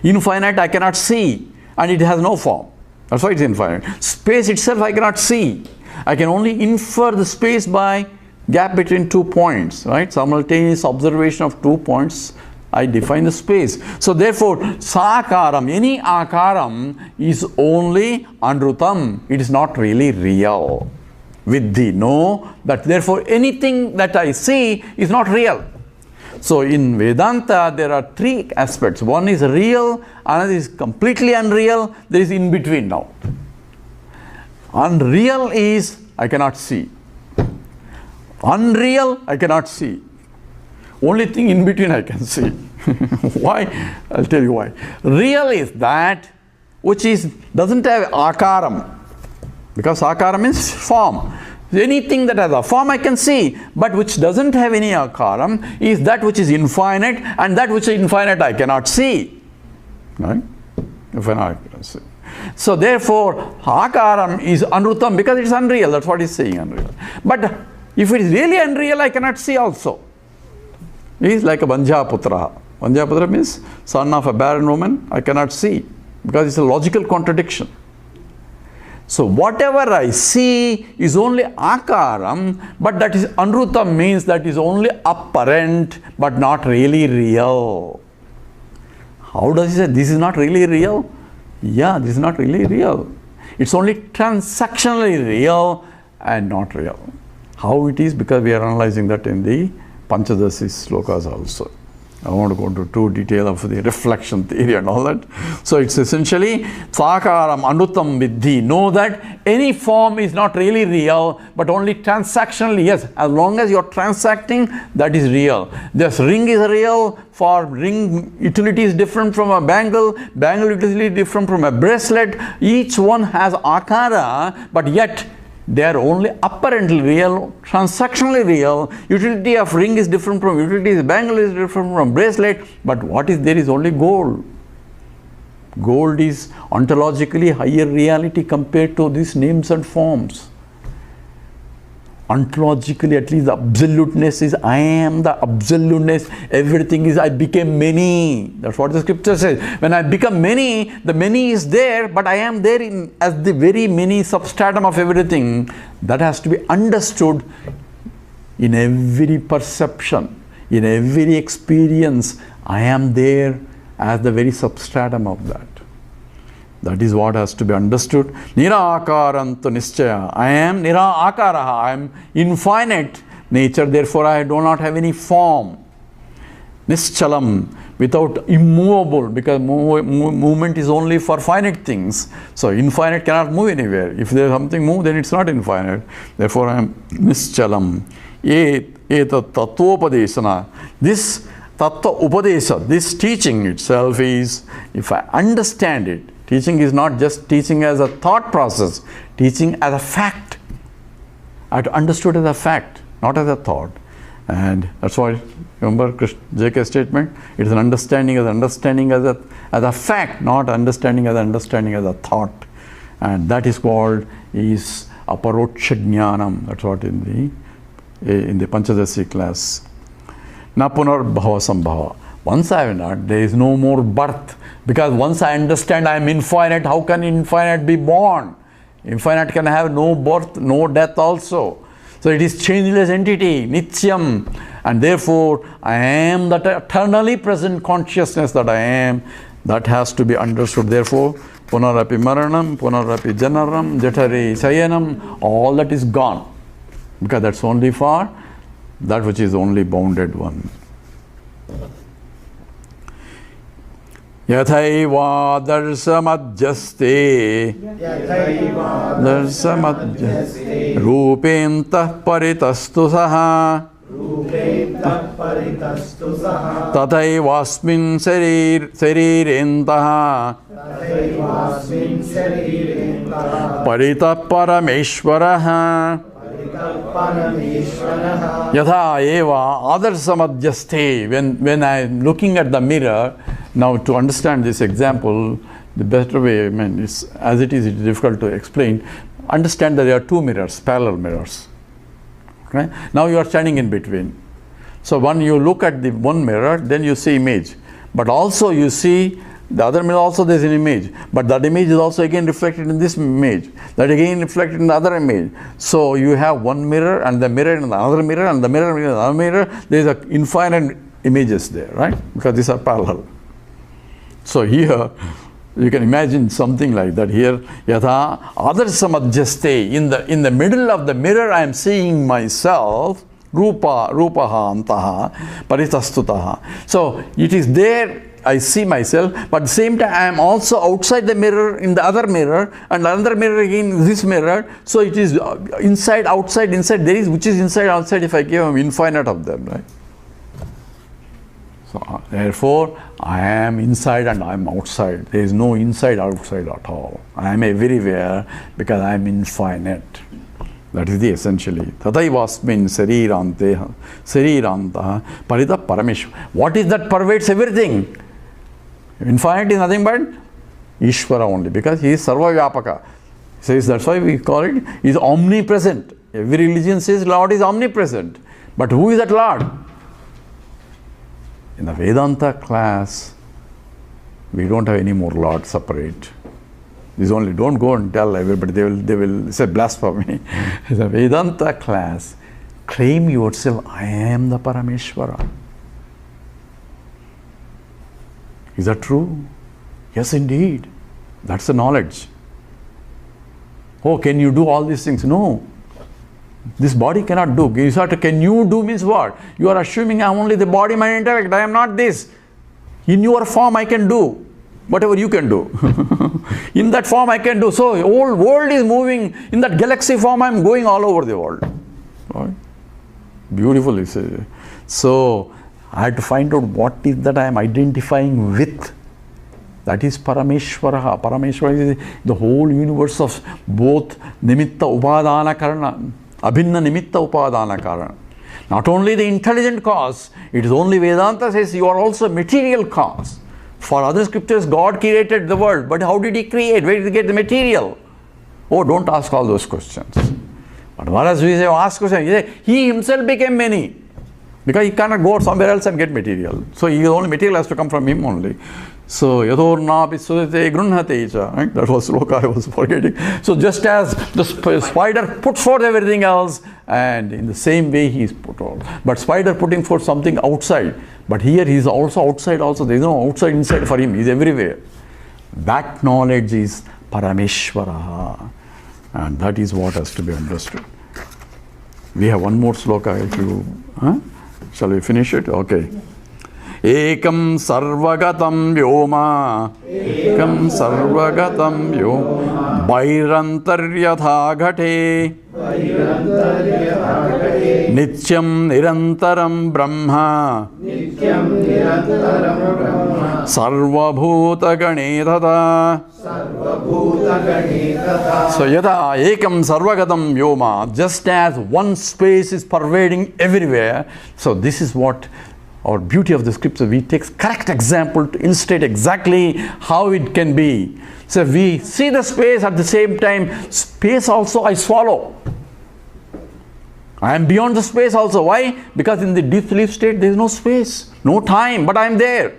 Infinite I cannot see, and it has no form. That's why it's infinite. Space itself I cannot see. I can only infer the space by gap between 2 points, right? Simultaneous observation of 2 points, I define the space. So therefore, sakaram, any akaram is only anrutam. It is not really real. Viddhi, no, that therefore anything that I see is not real. So in Vedanta, there are 3 aspects. One is real, another is completely unreal, there is in between now. Unreal is I cannot see. Unreal, I cannot see. Only thing in between I can see. Why? I'll tell you why. Real is that which doesn't have akaram, because akaram means form. Anything that has a form I can see, but which doesn't have any akaram is that which is infinite, and that which is infinite I cannot see. Right? Infinite I cannot see. So therefore, akaram is anrutam because it's unreal. That's what he's saying, unreal. But if it is really unreal, I cannot see also. He is like a Vanjaputra. Vanjaputra means son of a barren woman. I cannot see because it's a logical contradiction. So whatever I see is only akaram, but that is anrutam, means that is only apparent but not really real. How does he say this is not really real? Yeah, this is not really real. It's only transactionally real and not real. How it is? Because we are analyzing that in the Panchadasi slokas also. I won't go into too detail of the reflection theory and all that. So it's essentially sakaram anutam viddhi. Know that any form is not really real, but only transactionally. Yes, as long as you're transacting, that is real. This ring is real. For ring, utility is different from a bangle. Bangle utility is different from a bracelet. Each one has akara, but yet they are only apparently real, transactionally real. Utility of ring is different from utility, bangle is different from bracelet, but what is there is only gold. Gold is ontologically higher reality compared to these names and forms. Ontologically, at least the absoluteness is I am the absoluteness. Everything is I became many. That's what the scripture says. When I become many, the many is there, but I am there as the very many substratum of everything. That has to be understood in every perception, in every experience. I am there as the very substratum of that. That is what has to be understood. Nirakarantu nischaya. I am nirakaraha. I am infinite nature, therefore I do not have any form. Nischalam without immovable, because movement is only for finite things. So infinite cannot move anywhere. If there is something move, then it's not infinite. Therefore I am nischalam. Etat tattvopadesana. This tattva upadesa, this teaching itself is, if I understand it, teaching is not just teaching as a thought process, teaching as a fact. I understood as a fact, not as a thought. And that's why, remember JK's statement? It is an understanding as a fact, not understanding as a thought. And that is called is aparoksha jnanam. That's what in the Panchadasi class. Na punar bhava sambhava. Once I have not, there is no more birth. Because once I understand I am infinite, how can infinite be born? Infinite can have no birth, no death also. So it is changeless entity, nityam. And therefore, I am that eternally present consciousness that I am. That has to be understood. Therefore, punarapi maranam, punarapi janaram, jatari sayanam, all that is gone. Because that's only for that which is only bounded one. Yathaiva darsamadjaste rupentah paritastu saha tathaivasmin sarirentaha paritah parameshwaraha Yatha eva adarsamadhyaste. When I am looking at the mirror, now to understand this example, the better way, I mean, it's, as it is difficult to explain. Understand that there are two mirrors, parallel mirrors. Okay? Now you are standing in between. So when you look at the one mirror, then you see image. But also you see the other mirror, also there is an image. But that image is also again reflected in this image. That again reflected in the other image. So you have one mirror and the mirror in another mirror and the mirror in another mirror. There is an infinite images there, right? Because these are parallel. So here you can imagine something like that. Here, yatha adarsamadhyaste. In the middle of the mirror, I am seeing myself. Rupaha antaha paritastutaha. So it is there. I see myself, but at the same time I am also outside the mirror in the other mirror, and another mirror again in this mirror. So it is inside, outside, inside. There is which is inside, outside. If I give them infinite of them, right? So therefore, I am inside and I am outside. There is no inside, outside at all. I am everywhere because I am infinite. That is the essentially. Tataivasmin sariranta parita parameshwara. What is that pervades everything? Infinite is nothing but Ishvara only, because he is Sarva Vyapaka. Says that's why we call it, he is omnipresent. Every religion says Lord is omnipresent. But who is that Lord? In the Vedanta class, we don't have any more Lord separate. This only, don't go and tell everybody, they will say blasphemy. In the Vedanta class, claim yourself, I am the Parameshwara. Is that true? Yes, indeed. That's the knowledge. Oh, can you do all these things? No. This body cannot do. Can you do means what? You are assuming I am only the body, mind, intellect. I am not this. In your form I can do whatever you can do. In that form I can do. So the whole world is moving. In that galaxy form I am going all over the world. Right? Beautifully said. So I had to find out what is that I am identifying with. That is Parameshwara. Parameshwara is the whole universe of both Nimitta Upadana Karana, Abhinna Nimitta Upadana Karana. Not only the intelligent cause, it is only Vedanta says you are also material cause. For other scriptures, God created the world, but how did He create? Where did He get the material? Oh, don't ask all those questions. But whereas we say, ask questions, He Himself became many. Because He cannot go somewhere else and get material. So His only material has to come from Him only. So, yadornapi sudate grunhate cha, right? That was sloka I was forgetting. So just as the spider puts forth everything else, and in the same way He is put out. But spider putting forth something outside. But here He is also outside also. There is no outside inside for Him. He is everywhere. That knowledge is Parameshwara. And that is what has to be understood. We have one more sloka. If you, shall we finish it? Okay. ekam sarvagatam vyoma, ekam sarvagatam vyoma, bhairantaryatha ghate, nityam nirantaram brahma, sarvabhuta gane tata. So yada ekam sarvagatam vyoma, just as one space is pervading everywhere. So this is what our beauty of the scripture. We take correct example to illustrate exactly how it can be. So we see the space, at the same time space also I swallow. I am beyond the space also. Why? Because in the deep sleep state there is no space, no time, but I am there.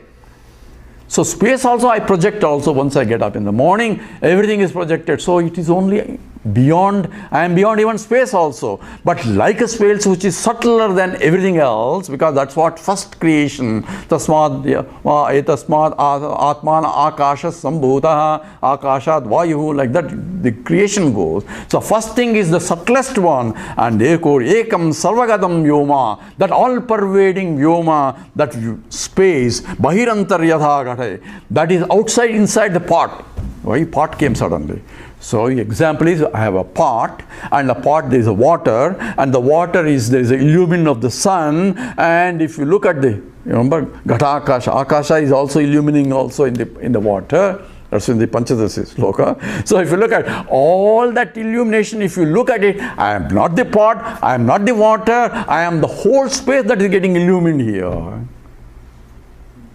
So space also I project also. Once I get up in the morning, everything is projected. So it is only beyond, I am beyond even space also. But like a space which is subtler than everything else, because that's what first creation, tasmad etasmad atman akasha sambhutaha akashat vayuhu, like that the creation goes. So first thing is the subtlest one, and therefore ekam sarvagatam vyoma, that all pervading vyoma, that space, bahirantaryatha ghate, that is outside inside the pot. Why pot came suddenly? So example is, I have a pot, and the pot there is a water, and the water is, there is a illumination of the sun, and if you look at the, you remember Ghata Akasha, Akasha is also illuminating also in the water. That's in the Panchadasi sloka. So if you look at all that illumination, if you look at it, I am not the pot, I am not the water, I am the whole space that is getting illumined here.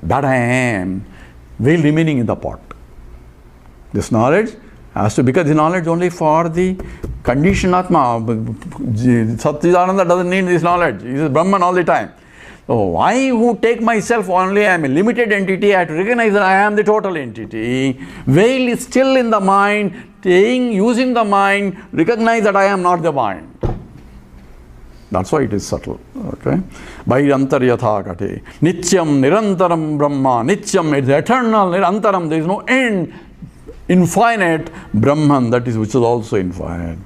That I am, will remaining in the pot. This knowledge has to, because the knowledge only for the conditioned Atma. Satchidananda doesn't need this knowledge. He is Brahman all the time. So I who take myself only, I am a limited entity, I have to recognize that I am the total entity. Veil is still in the mind, using the mind, recognize that I am not the mind. That's why it is subtle. Okay. Bhairantaryatha ghate. Nityam nirantaram brahma. Nityam is eternal, nirantaram, there is no end. Infinite Brahman, that is which is also infinite.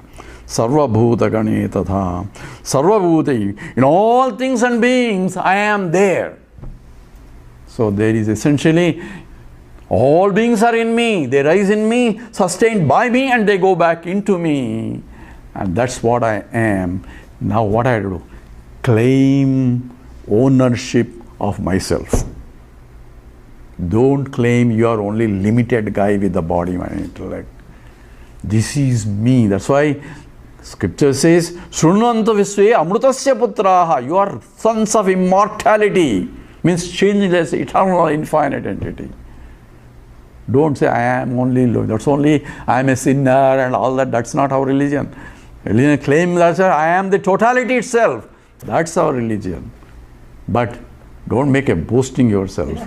Sarvabhuta gane tatha. Sarvabhuti, in all things and beings, I am there. So there is essentially, all beings are in me, they rise in me, sustained by me, and they go back into me. And that's what I am. Now what I do? Claim ownership of myself. Don't claim you are only limited guy with the body, mind, intellect. This is me. That's why scripture says, Shrunvanta visve amrutasya putraha. You are sons of immortality. Means changeless, eternal, infinite entity. Don't say I am only, that's only, I am a sinner and all that. That's not our religion. Religion claim that I am the totality itself. That's our religion. But don't make a boasting yourself.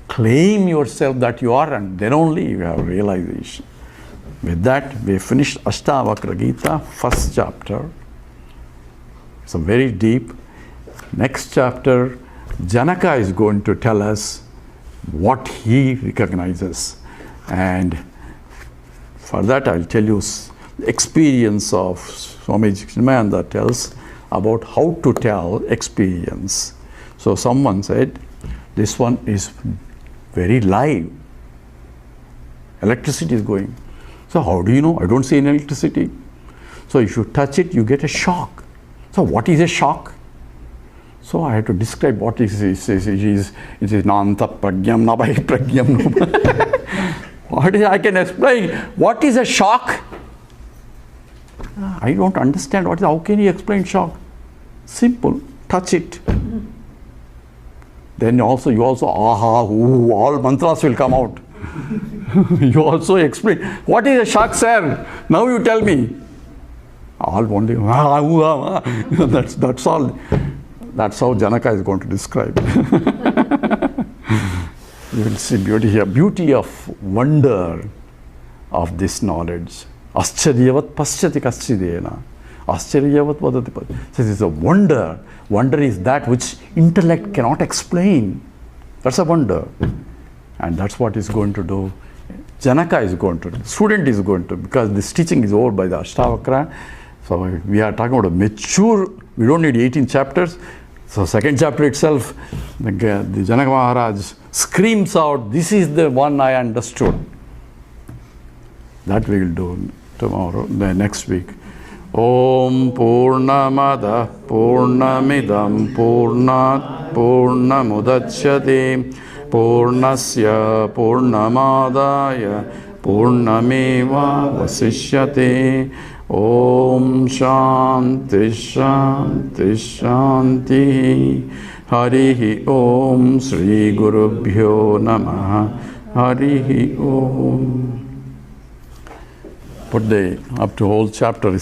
Claim yourself that you are, and then only you have realization. With that, we finished Astavakra Gita, first chapter. It's a very deep. Next chapter, Janaka is going to tell us what he recognizes. And for that, I'll tell you the experience of Swami Chinmayananda tells about how to tell experience. So someone said, this one is very live. Electricity is going. So how do you know? I don't see any electricity. So if you touch it, you get a shock. So what is a shock? So I had to describe what it is. It is nanta pragyam nabai pragyam. What is, I can explain. What is a shock? I don't understand. How can you explain shock? Simple. Touch it. Then also you also aha, ooh, all mantras will come out. You also explain. What is a shock, sir? Now you tell me. All only that's all. That's how Janaka is going to describe. You will see beauty here. Beauty of wonder of this knowledge. Ascharyavat paschati kaschidena. Ascharyavat vadati. This is a wonder. Wonder is that which intellect cannot explain. That's a wonder. And that's what is going to do. Janaka is going to do. Student is going to, because this teaching is over by the Astavakra. So we are talking about a mature, we don't need 18 chapters. So second chapter itself, the Janaka Maharaj screams out, this is the one I understood. That we will do tomorrow, the next week. Om Purnamada Purnamidam Purnat Purnamudachyate Purnasya Purnamadaya Purnameva Vasishyate. Om Shanti Shanti Shanti. Harihi Om Sri Gurubhyo Namaha. Harihi Om. Put the up to whole chapter.